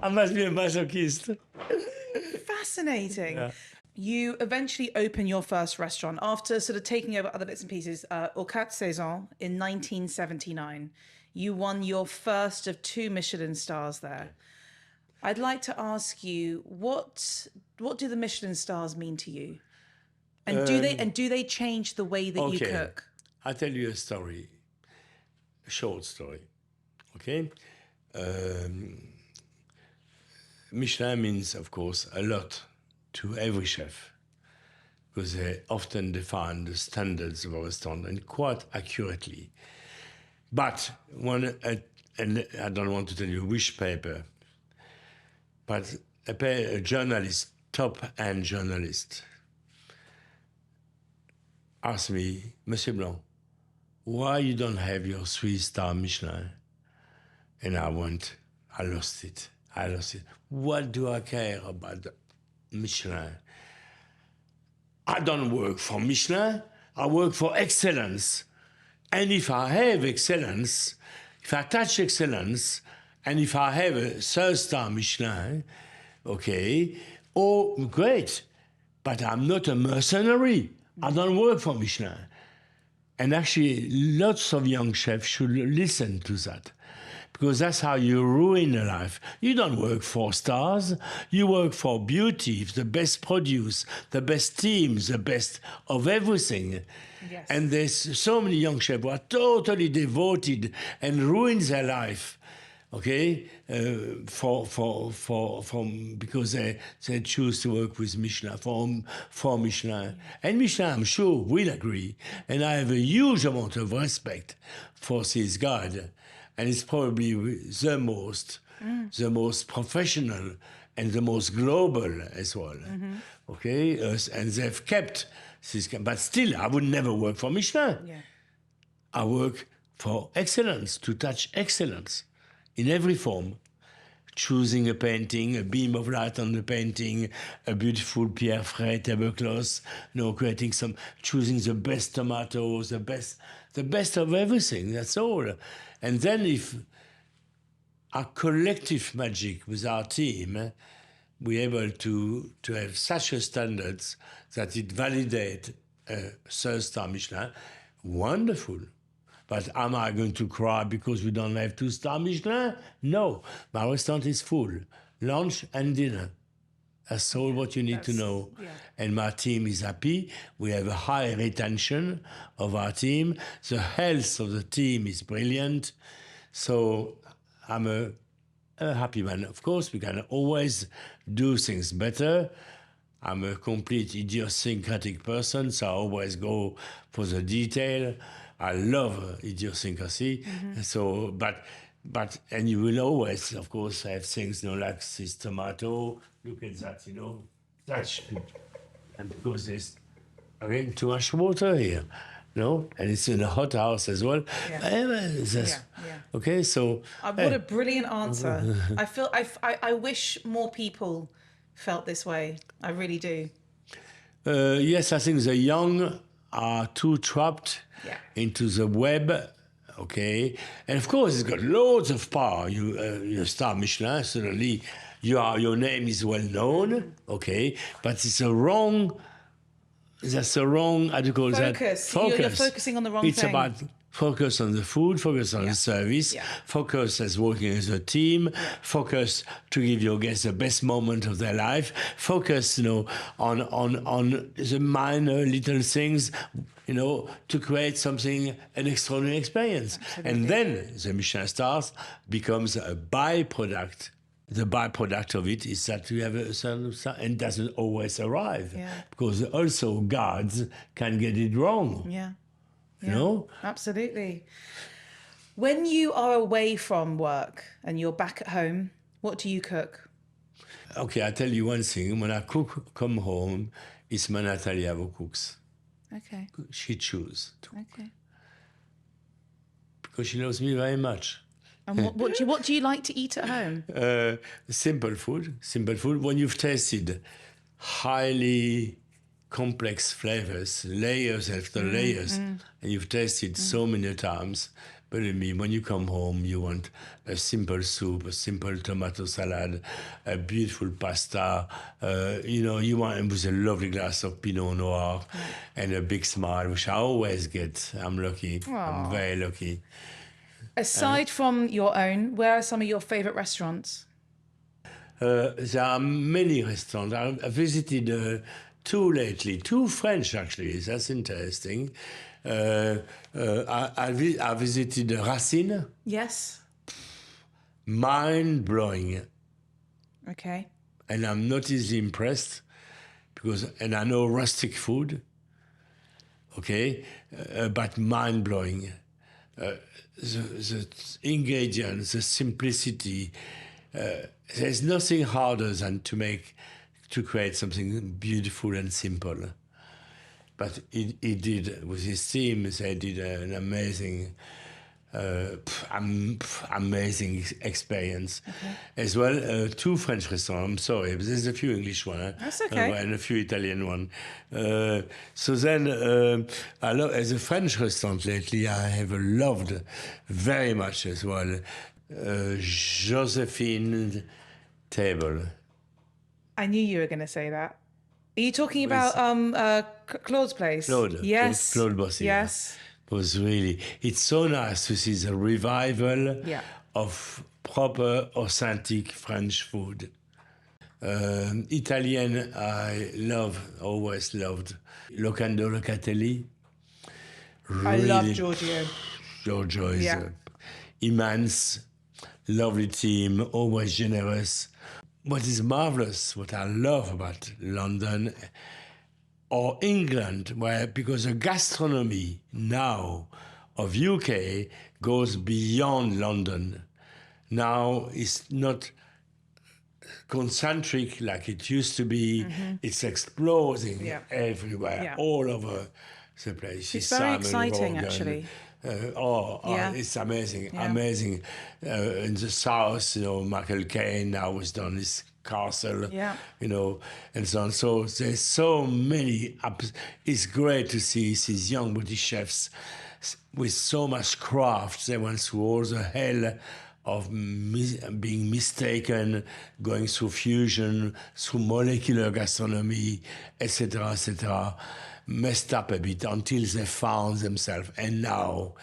I must be a masochist. Fascinating. Yeah. You eventually open your first restaurant after sort of taking over other bits and pieces, Quat Saisons in 1979. You won your first of 2 Michelin stars there. I'd like to ask you, what do the Michelin stars mean to you? And do they change the way that you cook? I'll tell you a story, a short story. Okay? Michelin means, of course, a lot to every chef, because they often define the standards of a restaurant, and quite accurately. But and I don't want to tell you which paper, but a journalist, top-end journalist, asked me, Monsieur Blanc, why you don't have your 3-star Michelin? And I lost it. What do I care about Michelin? I don't work for Michelin. I work for excellence. And if I have excellence, if I touch excellence, and if I have a 3-star Michelin, okay, great. But I'm not a mercenary. I don't work for Michelin. And actually, lots of young chefs should listen to that, because that's how you ruin a life. You don't work for stars. You work for beauty, the best produce, the best teams, the best of everything. Yes. And there's so many young chefs who are totally devoted and ruin their life, okay, because they choose to work with Michelin, for Michelin. And Michelin, I'm sure, will agree. And I have a huge amount of respect for this guide. And it's probably the most professional and the most global as well. Mm-hmm. Okay, and they've kept this, but still, I would never work for Michelin. Yeah. I work for excellence, to touch excellence in every form. Choosing a painting, a beam of light on the painting, a beautiful Pierre Frey tablecloth, choosing the best tomatoes, the best of everything, that's all. And then if our collective magic with our team, we're able to have such a standards that it validates a 3-star Michelin, wonderful. But am I going to cry because we don't have 2-star Michelin? No, my restaurant is full, lunch and dinner. That's all what you need to know. Yeah. And my team is happy. We have a high retention of our team. The health of the team is brilliant. So I'm a happy man. Of course, we can always do things better. I'm a complete idiosyncratic person, so I always go for the detail. I love idiosyncrasy. Mm-hmm. So, but you will always, of course, have things, like this tomato. Look at that, That's good. And because there's, again, too much water here, and it's in a hot house as well. Yeah. Okay, so... what a brilliant answer. I wish more people felt this way. I really do. Yes, I think the young are too trapped into the web, okay? And of course, it's got loads of power. You star Michelin, suddenly your name is well known, okay? But it's a wrong, how do you call that? Focus. You're focusing on the wrong thing. It's about Focus on the food, focus on the service, focus as working as a team, focus to give your guests the best moment of their life, focus, on the minor little things, to create something, an extraordinary experience. Absolutely. And then the Michelin stars becomes a byproduct. The byproduct of it is that you have a certain, and it doesn't always arrive, because also guards can get it wrong. Yeah. You know? Absolutely. When you are away from work and you're back at home, what do you cook? Okay, I'll tell you one thing. When I come home, it's my Natalia who cooks. Okay. She chooses to cook. Okay. Because she loves me very much. And what do you like to eat at home? Simple food. Simple food. When you've tasted highly complex flavors, layers after layers, and you've tasted so many times, believe me, when you come home, you want a simple soup, a simple tomato salad, a beautiful pasta, you want with a lovely glass of Pinot Noir and a big smile, which I always get. I'm lucky. Aww. I'm very lucky. Aside from your own, where are some of your favourite restaurants? There are many restaurants. I visited two lately, two French actually. That's interesting. I visited Racine. Yes. Mind-blowing. Okay. And I'm not easily impressed and I know rustic food, okay, but mind-blowing. The ingredients, the simplicity, there's nothing harder than to create something beautiful and simple. But he did, with his team, they did an amazing experience. Okay. As well, two French restaurants, I'm sorry, but there's a few English ones. That's okay. And a few Italian ones. So then, as a French restaurant lately, I have loved very much as well Josephine Table. I knew you were going to say that. Are you talking about Claude's place? Claude. Yes. Claude Bossy. Yes. Was really, it's so nice to see the revival of proper, authentic French food. Italian, always loved. Locando Locatelli. Really, I love Giorgio. Giorgio is immense, lovely team, always generous. What is marvelous, what I love about London or England, because the gastronomy now of UK goes beyond London. Now it's not concentric like it used to be. Mm-hmm. It's exploding everywhere, all over the place. It's very exciting, actually. It's amazing, amazing. In the south, Michael Caine now has done his castle, and so on. So there's so many. It's great to see these young British chefs with so much craft. They went through all the hell of being mistaken, going through fusion, through molecular gastronomy, etc., messed up a bit until they found themselves. And now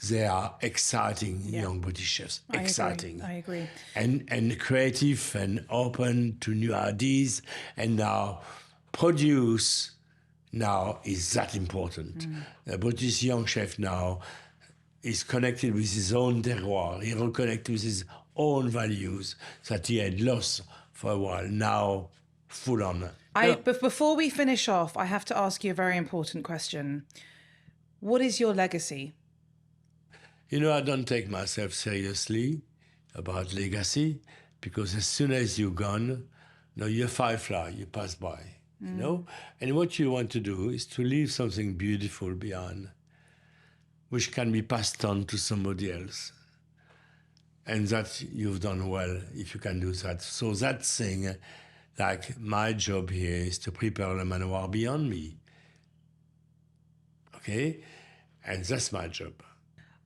they are exciting young British chefs. Exciting. I agree. And creative and open to new ideas. And now produce now is that important. A British young chef now is connected with his own terroir. He reconnected with his own values that he had lost for a while. Now, full on. But before we finish off, I have to ask you a very important question. What is your legacy? I don't take myself seriously about legacy, because as soon as you're gone, you're a firefly, you pass by, And what you want to do is to leave something beautiful behind, which can be passed on to somebody else. And that you've done well if you can do that. So that thing, like my job here is to prepare the Manoir beyond me. Okay? And that's my job.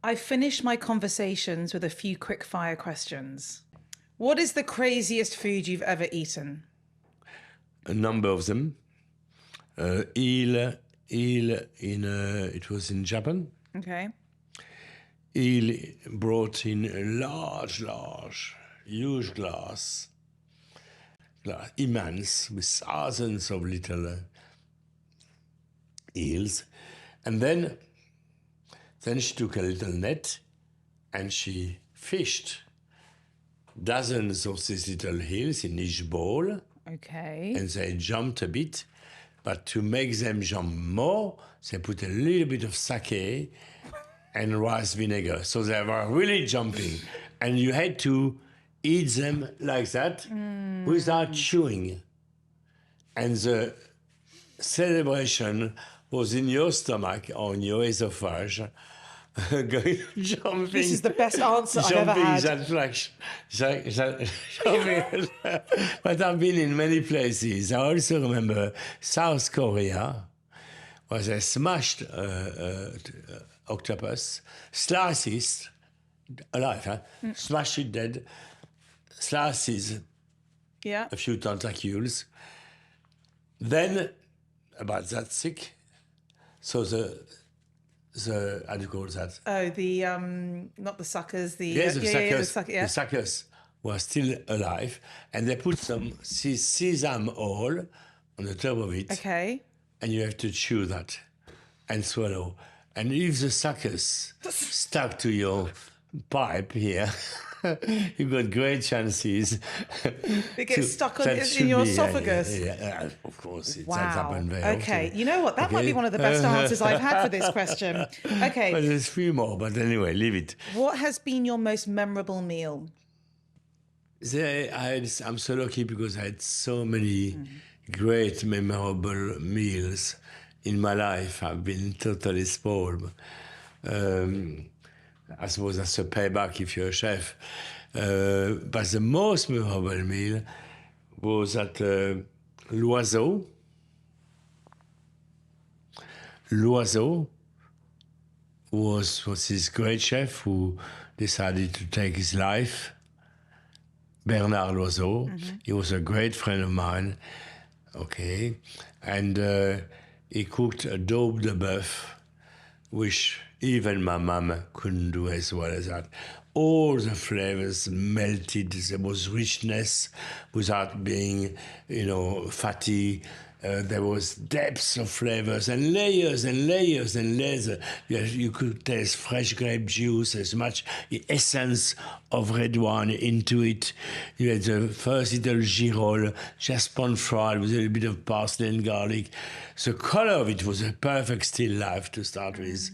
I finish my conversations with a few quick fire questions. What is the craziest food you've ever eaten? A number of them. Eel it was in Japan. Okay. he brought in a huge glass, immense, with thousands of little eels. And then she took a little net and she fished dozens of these little eels in each bowl. Okay. And they jumped a bit. But to make them jump more, they put a little bit of sake and rice vinegar. So they were really jumping. And you had to eat them like that without chewing. And the celebration was in your stomach or in your esophagus. Jumping. This is the best answer I've ever had. Jumping. But I've been in many places. I also remember South Korea, where they smashed octopus, slices, alive, smashed it dead, slices, a few tentacles. Then, about that thick, so the how do you call that? Oh, the not the suckers. The the suckers were still alive, and they put some sesame oil on the top of it. Okay. And you have to chew that and swallow. And if the suckers stuck to your pipe here, you've got great chances. It gets stuck in your esophagus. Yeah, of course. Wow. That's happened very often. Okay, you know what? That might be one of the best answers I've had for this question. Okay. But there's 3 more, but anyway, leave it. What has been your most memorable meal? I'm so lucky because I had so many great, memorable meals in my life. I've been totally spoiled. I suppose that's a payback if you're a chef. But the most memorable meal was at L'Oiseau. L'Oiseau was this great chef who decided to take his life, Bernard Loiseau. He was a great friend of mine, okay? And he cooked a daube de boeuf, which even my mum couldn't do as well as that. All the flavors melted. There was richness without being, fatty. There was depths of flavors and layers and layers and layers. You could taste fresh grape juice, as much essence of red wine into it. You had the first little girole, just pan-fried with a little bit of parsley and garlic. The color of it was a perfect still life to start with.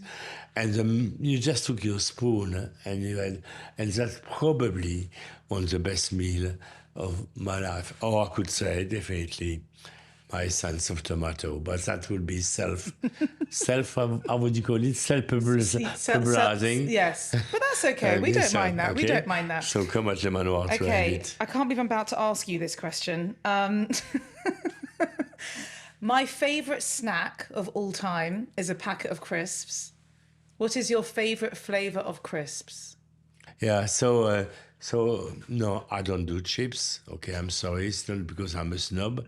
And you just took your spoon and that's probably one of the best meals of my life. Or I could say definitely my sense of tomato, but that would be how would you call it? Self-publicizing. Yes, but that's okay. We don't mind that. Okay. We don't mind that. So come at the Manoir to have it. I can't believe I'm about to ask you this question. My favourite snack of all time is a packet of crisps. What is your favourite flavour of crisps? Yeah, so no, I don't do chips. Okay, I'm sorry. It's not because I'm a snob.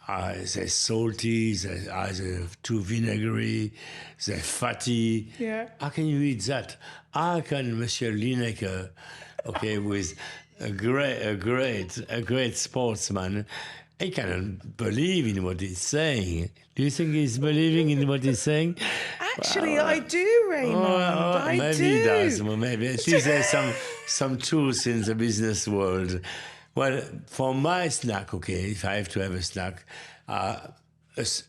They're salty, they're either too vinegary, they're fatty. Yeah. How can you eat that? How can Monsieur Lineker, okay, with a great sportsman, he cannot believe in what he's saying? Do you think he's believing in what he's saying? Actually, I do, Raymond. Maybe he does. Well, maybe at least there's some truth in the business world. Well, for my snack, okay, if I have to have a snack, yes,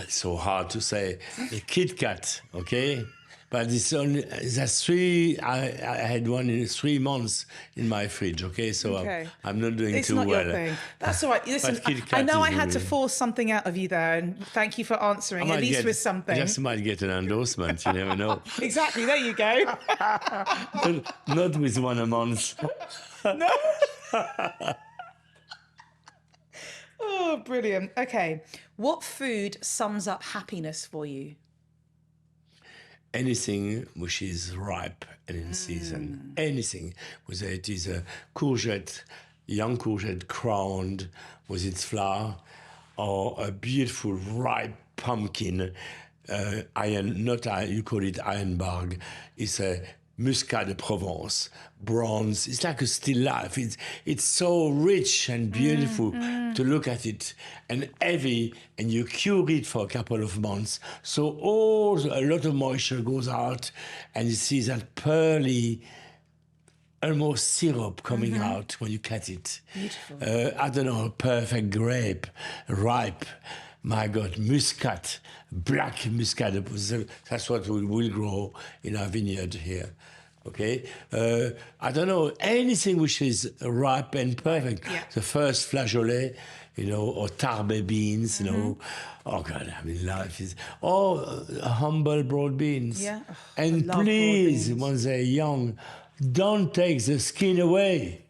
it's so hard to say, a Kit Kat, okay? But that's 3, I had one in 3 months in my fridge, okay? So okay. I'm not doing too well. It's not your thing. That's all right. Listen, I know I had to force something out of you there, and thank you for answering, at least with something. I just might get an endorsement, you never know. Exactly, there you go. Not with one a month. No. Oh, brilliant. Okay. What food sums up happiness for you? Anything which is ripe and in season. Anything, whether it is a young courgette crowned with its flower, or a beautiful ripe pumpkin you call it Ironbark. It's a Muscat de Provence, bronze. It's like a still life. It's so rich and beautiful to look at it, and heavy, and you cure it for a couple of months. So a lot of moisture goes out, and you see that pearly, almost syrup coming out when you cut it. Beautiful. I don't know, perfect grape, ripe. My God, Muscat, black Muscat. That's what we will grow in our vineyard here. Okay? I don't know, anything which is ripe and perfect. Yeah. The first flageolet, or tarbé beans, Oh, God, I mean, life is... humble broad beans. Yeah. Oh, and I love please, broad beans. when they're young, don't take the skin away.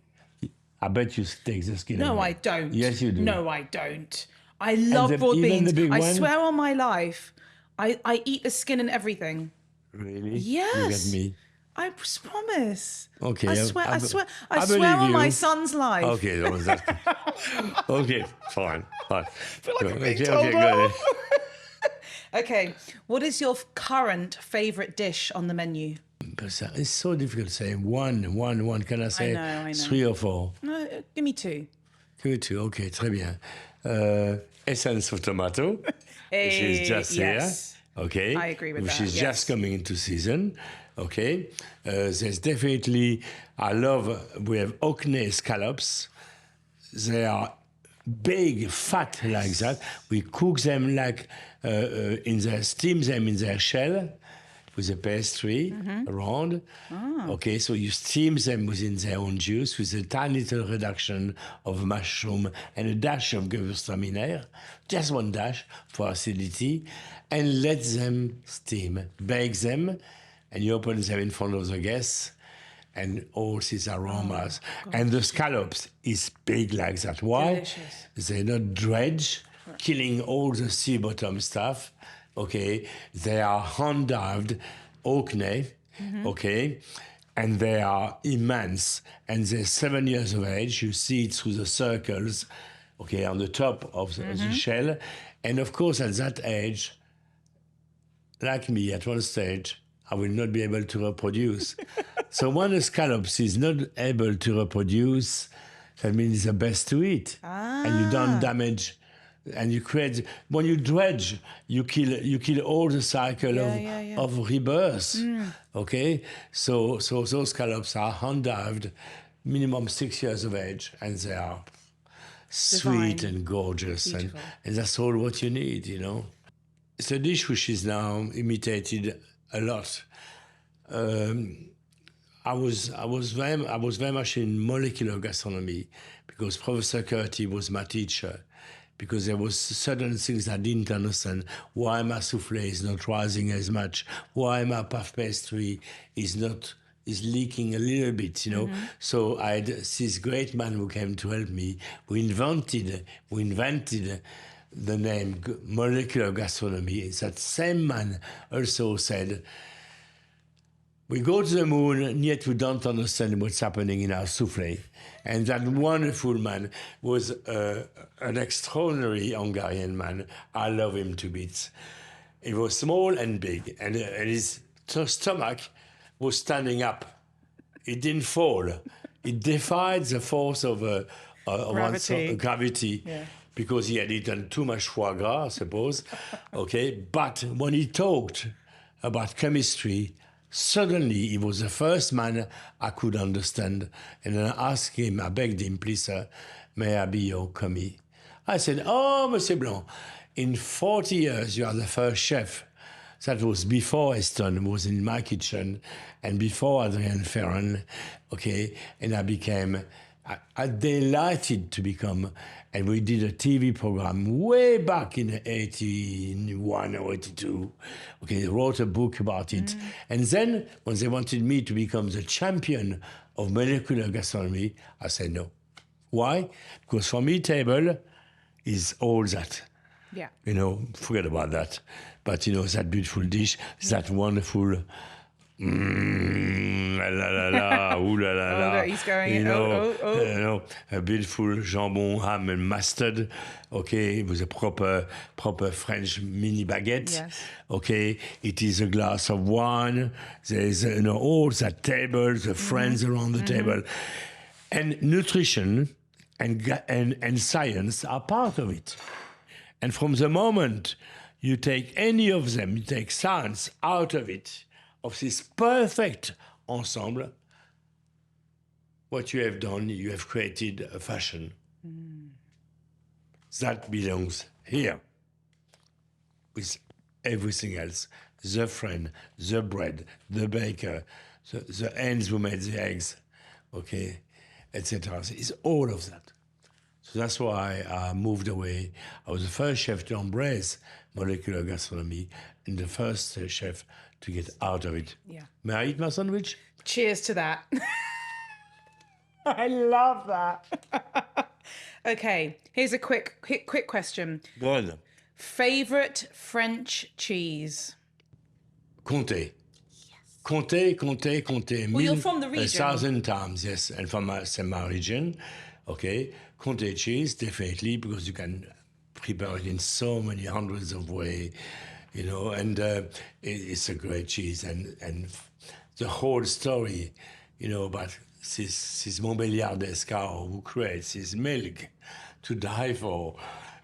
I bet you take the skin away. No, I don't. Yes, you do. No, I don't. I love broad even beans. the big I one? swear on my life, I eat the skin and everything. Really? Yes. Look at me. I promise. Okay. I swear I swear believe on my you. son's life. Okay, that was that. Okay, fine. I feel like I'm being Okay, told good. off. Okay, what is your current favourite dish on the menu? It's so difficult to say one. Can I say I know. 3 or 4? No, give me 2. Give me 2. Okay, très bien. Essence of tomato, which is just yes. here. Okay. I agree with which that, is yes. just coming into season. Okay. There's definitely, we have Orkney scallops. They are big, fat like that. We cook them steam them in their shell with a pastry around. Okay, so you steam them within their own juice with a tiny little reduction of mushroom and a dash of gewürztraminer, just one dash for acidity, and let them steam. Bake them, and you open them in front of the guests, and all these aromas. And the scallops is big like that. Why? Delicious. They're not dredge, killing all the sea bottom stuff. Okay, they are hand-dived Orkney, okay, and they are immense, and they're 7 years of age. You see it through the circles, okay, on the top of the shell, and of course at that age, like me, at one stage, I will not be able to reproduce. So when a scallops is not able to reproduce, that means it's the best to eat, and you don't damage. And you create, when you dredge, you kill all the cycle of rebirth. Okay, so those scallops are hand-dived, minimum 6 years of age, and they are sweet and gorgeous, and that's all what you need. It's a dish which is now imitated a lot. I was very much in molecular gastronomy because Professor Curti was my teacher. Because there was certain things I didn't understand. Why my soufflé is not rising as much? Why my puff pastry is leaking a little bit? So I had this great man who came to help me. We invented the name molecular gastronomy. That same man also said, we go to the moon, and yet we don't understand what's happening in our soufflé. And that wonderful man was an extraordinary Hungarian man. I love him to bits. He was small and big, and his stomach was standing up. It didn't fall. It defied the force of gravity. Yeah. Because he had eaten too much foie gras, I suppose. Okay, but when he talked about chemistry, suddenly, he was the first man I could understand. And I asked him, I begged him, please, sir, may I be your commis? I said, oh, Monsieur Blanc, in 40 years, you are the first chef. That was before Eston was in my kitchen and before Adrian Ferran, okay? And I delighted to become, and we did a TV program way back in 81 or 82. Okay, wrote a book about it. And then, when they wanted me to become the champion of molecular gastronomy, I said no. Why? Because for me, table is all that. Yeah. Forget about that. But, that beautiful dish, that wonderful La la la, ooh la la la. look, he's going, you know, oh. you know, a beautiful jambon, ham and mustard. Okay, with a proper French mini baguette. Yes. Okay, it is a glass of wine. There's all the table, the friends around the table, and nutrition and science are part of it. And from the moment you take any of them, you take science out of it, of this perfect ensemble, what you have done, you have created a fashion that belongs here with everything else. The friend, the bread, the baker, the hands who made the eggs, okay, etc. It's all of that. So that's why I moved away. I was the first chef to embrace molecular gastronomy and the first chef to get out of it. Yeah. May I eat my sandwich? Cheers to that. I love that. Okay, here's a quick question. Go on. Favorite French cheese? Comté. Comté. Well, you're from the region. 1,000 times, yes. And from my region, okay. Comté cheese, definitely, because you can prepare it in so many hundreds of ways, and it's a great cheese. And the whole story, about this Montbéliardesque cow who creates his milk to die for.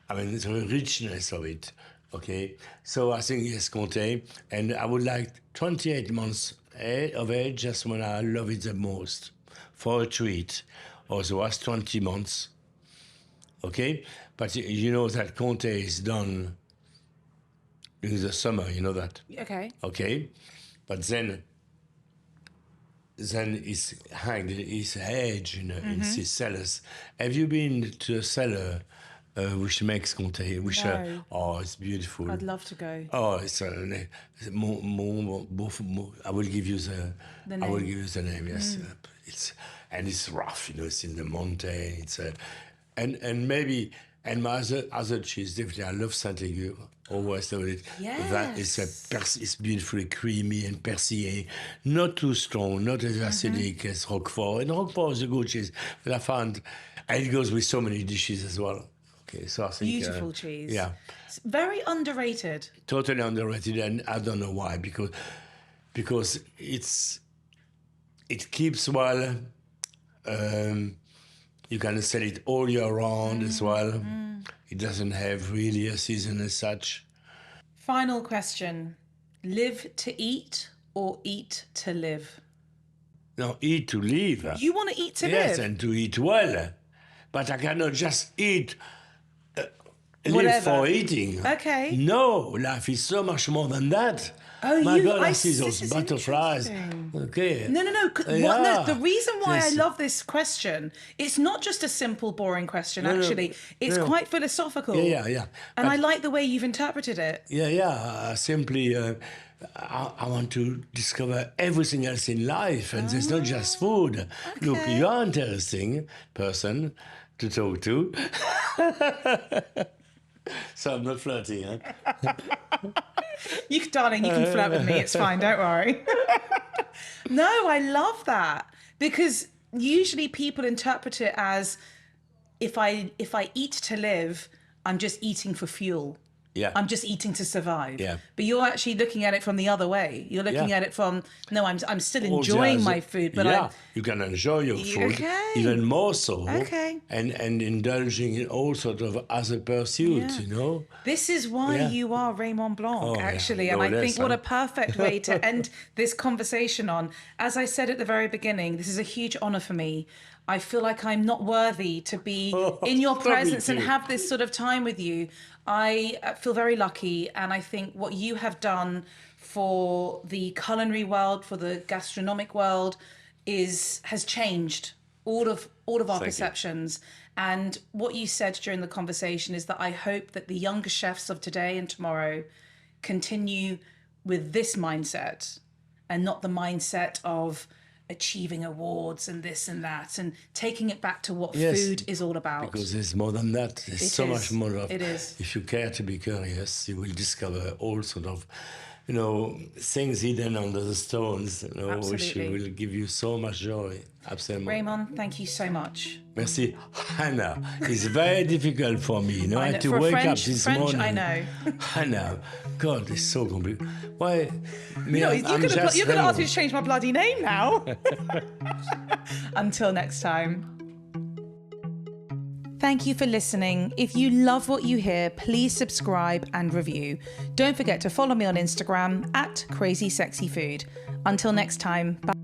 I mean, the richness of it, okay? So I think, yes, Comté. And I would like 28 months of age, just when I love it the most, for a treat. Otherwise, 20 months, okay? But you know that Comté is done during the summer, you know that? Okay. Okay? But then it's hanged, it's aged in these cellars. Have you been to a cellar which makes Comté? No. It's beautiful. I'd love to go. Oh, it's I will give you the name. I will give you the name. Yes, it's rough. It's in the mountain. And my other cheese, definitely, I love Saint-Aigure. Always love it. Yes. That it's beautifully creamy and persillé, not too strong, not as acidic as Roquefort. And Roquefort is a good cheese, but I found, and it goes with so many dishes as well. Okay, so I think beautiful cheese. Yeah, it's very underrated. Totally underrated, and I don't know why. Because it keeps well. You can sell it all year round as well. It doesn't have really a season as such. Final question. Live to eat or eat to live? No, eat to live. You want to eat to live? Yes, and to eat well. But I cannot just eat, live Whatever. for eating. Okay. No, life is so much more than that. Oh, My God, I this see those is butterflies. interesting. Okay. No. Yeah. The reason why Yes. I love this question, it's not just a simple, boring question, No, actually. It's no. quite philosophical. Yeah. And I like the way you've interpreted it. Yeah. Simply, I want to discover everything else in life, and there's not just food. Okay. Look, you are an interesting person to talk to. So I'm not flirty, huh? Darling, you can flirt with me. It's fine. Don't worry. No, I love that, because usually people interpret it as if I eat to live, I'm just eating for fuel. Yeah. I'm just eating to survive. Yeah. But you're actually looking at it from the other way. You're looking at it from, no, I'm still All enjoying the my other- food, but yeah, you can enjoy your food Okay. even more so. Okay. And indulging in all sort of other pursuits, This is why you are Raymond Blanc, yeah. actually. No, And I think that's what a fine. perfect way to end this conversation on. As I said at the very beginning, this is a huge honor for me. I feel like I'm not worthy to be in your me presence and too. have this sort of time with you. I feel very lucky. And I think what you have done for the culinary world, for the gastronomic world, has changed all of our Thank you. perceptions. And what you said during the conversation is that I hope that the younger chefs of today and tomorrow continue with this mindset and not the mindset of achieving awards and this and that, and taking it back to what food is all about. Because there's more than that. There's It so is. much more. It is. If you care to be curious, you will discover all sort of things hidden under the stones, which Absolutely. will give you so much joy. Absolutely. Raymond, thank you so much. Merci. Hannah, it's very difficult for me, I had to For wake up French, this French, morning. I know. Hannah, God, it's so complicated. Why? You're going to ask me to change my bloody name now. Until next time. Thank you for listening. If you love what you hear, please subscribe and review. Don't forget to follow me on Instagram @CrazySexyFood. Until next time, bye.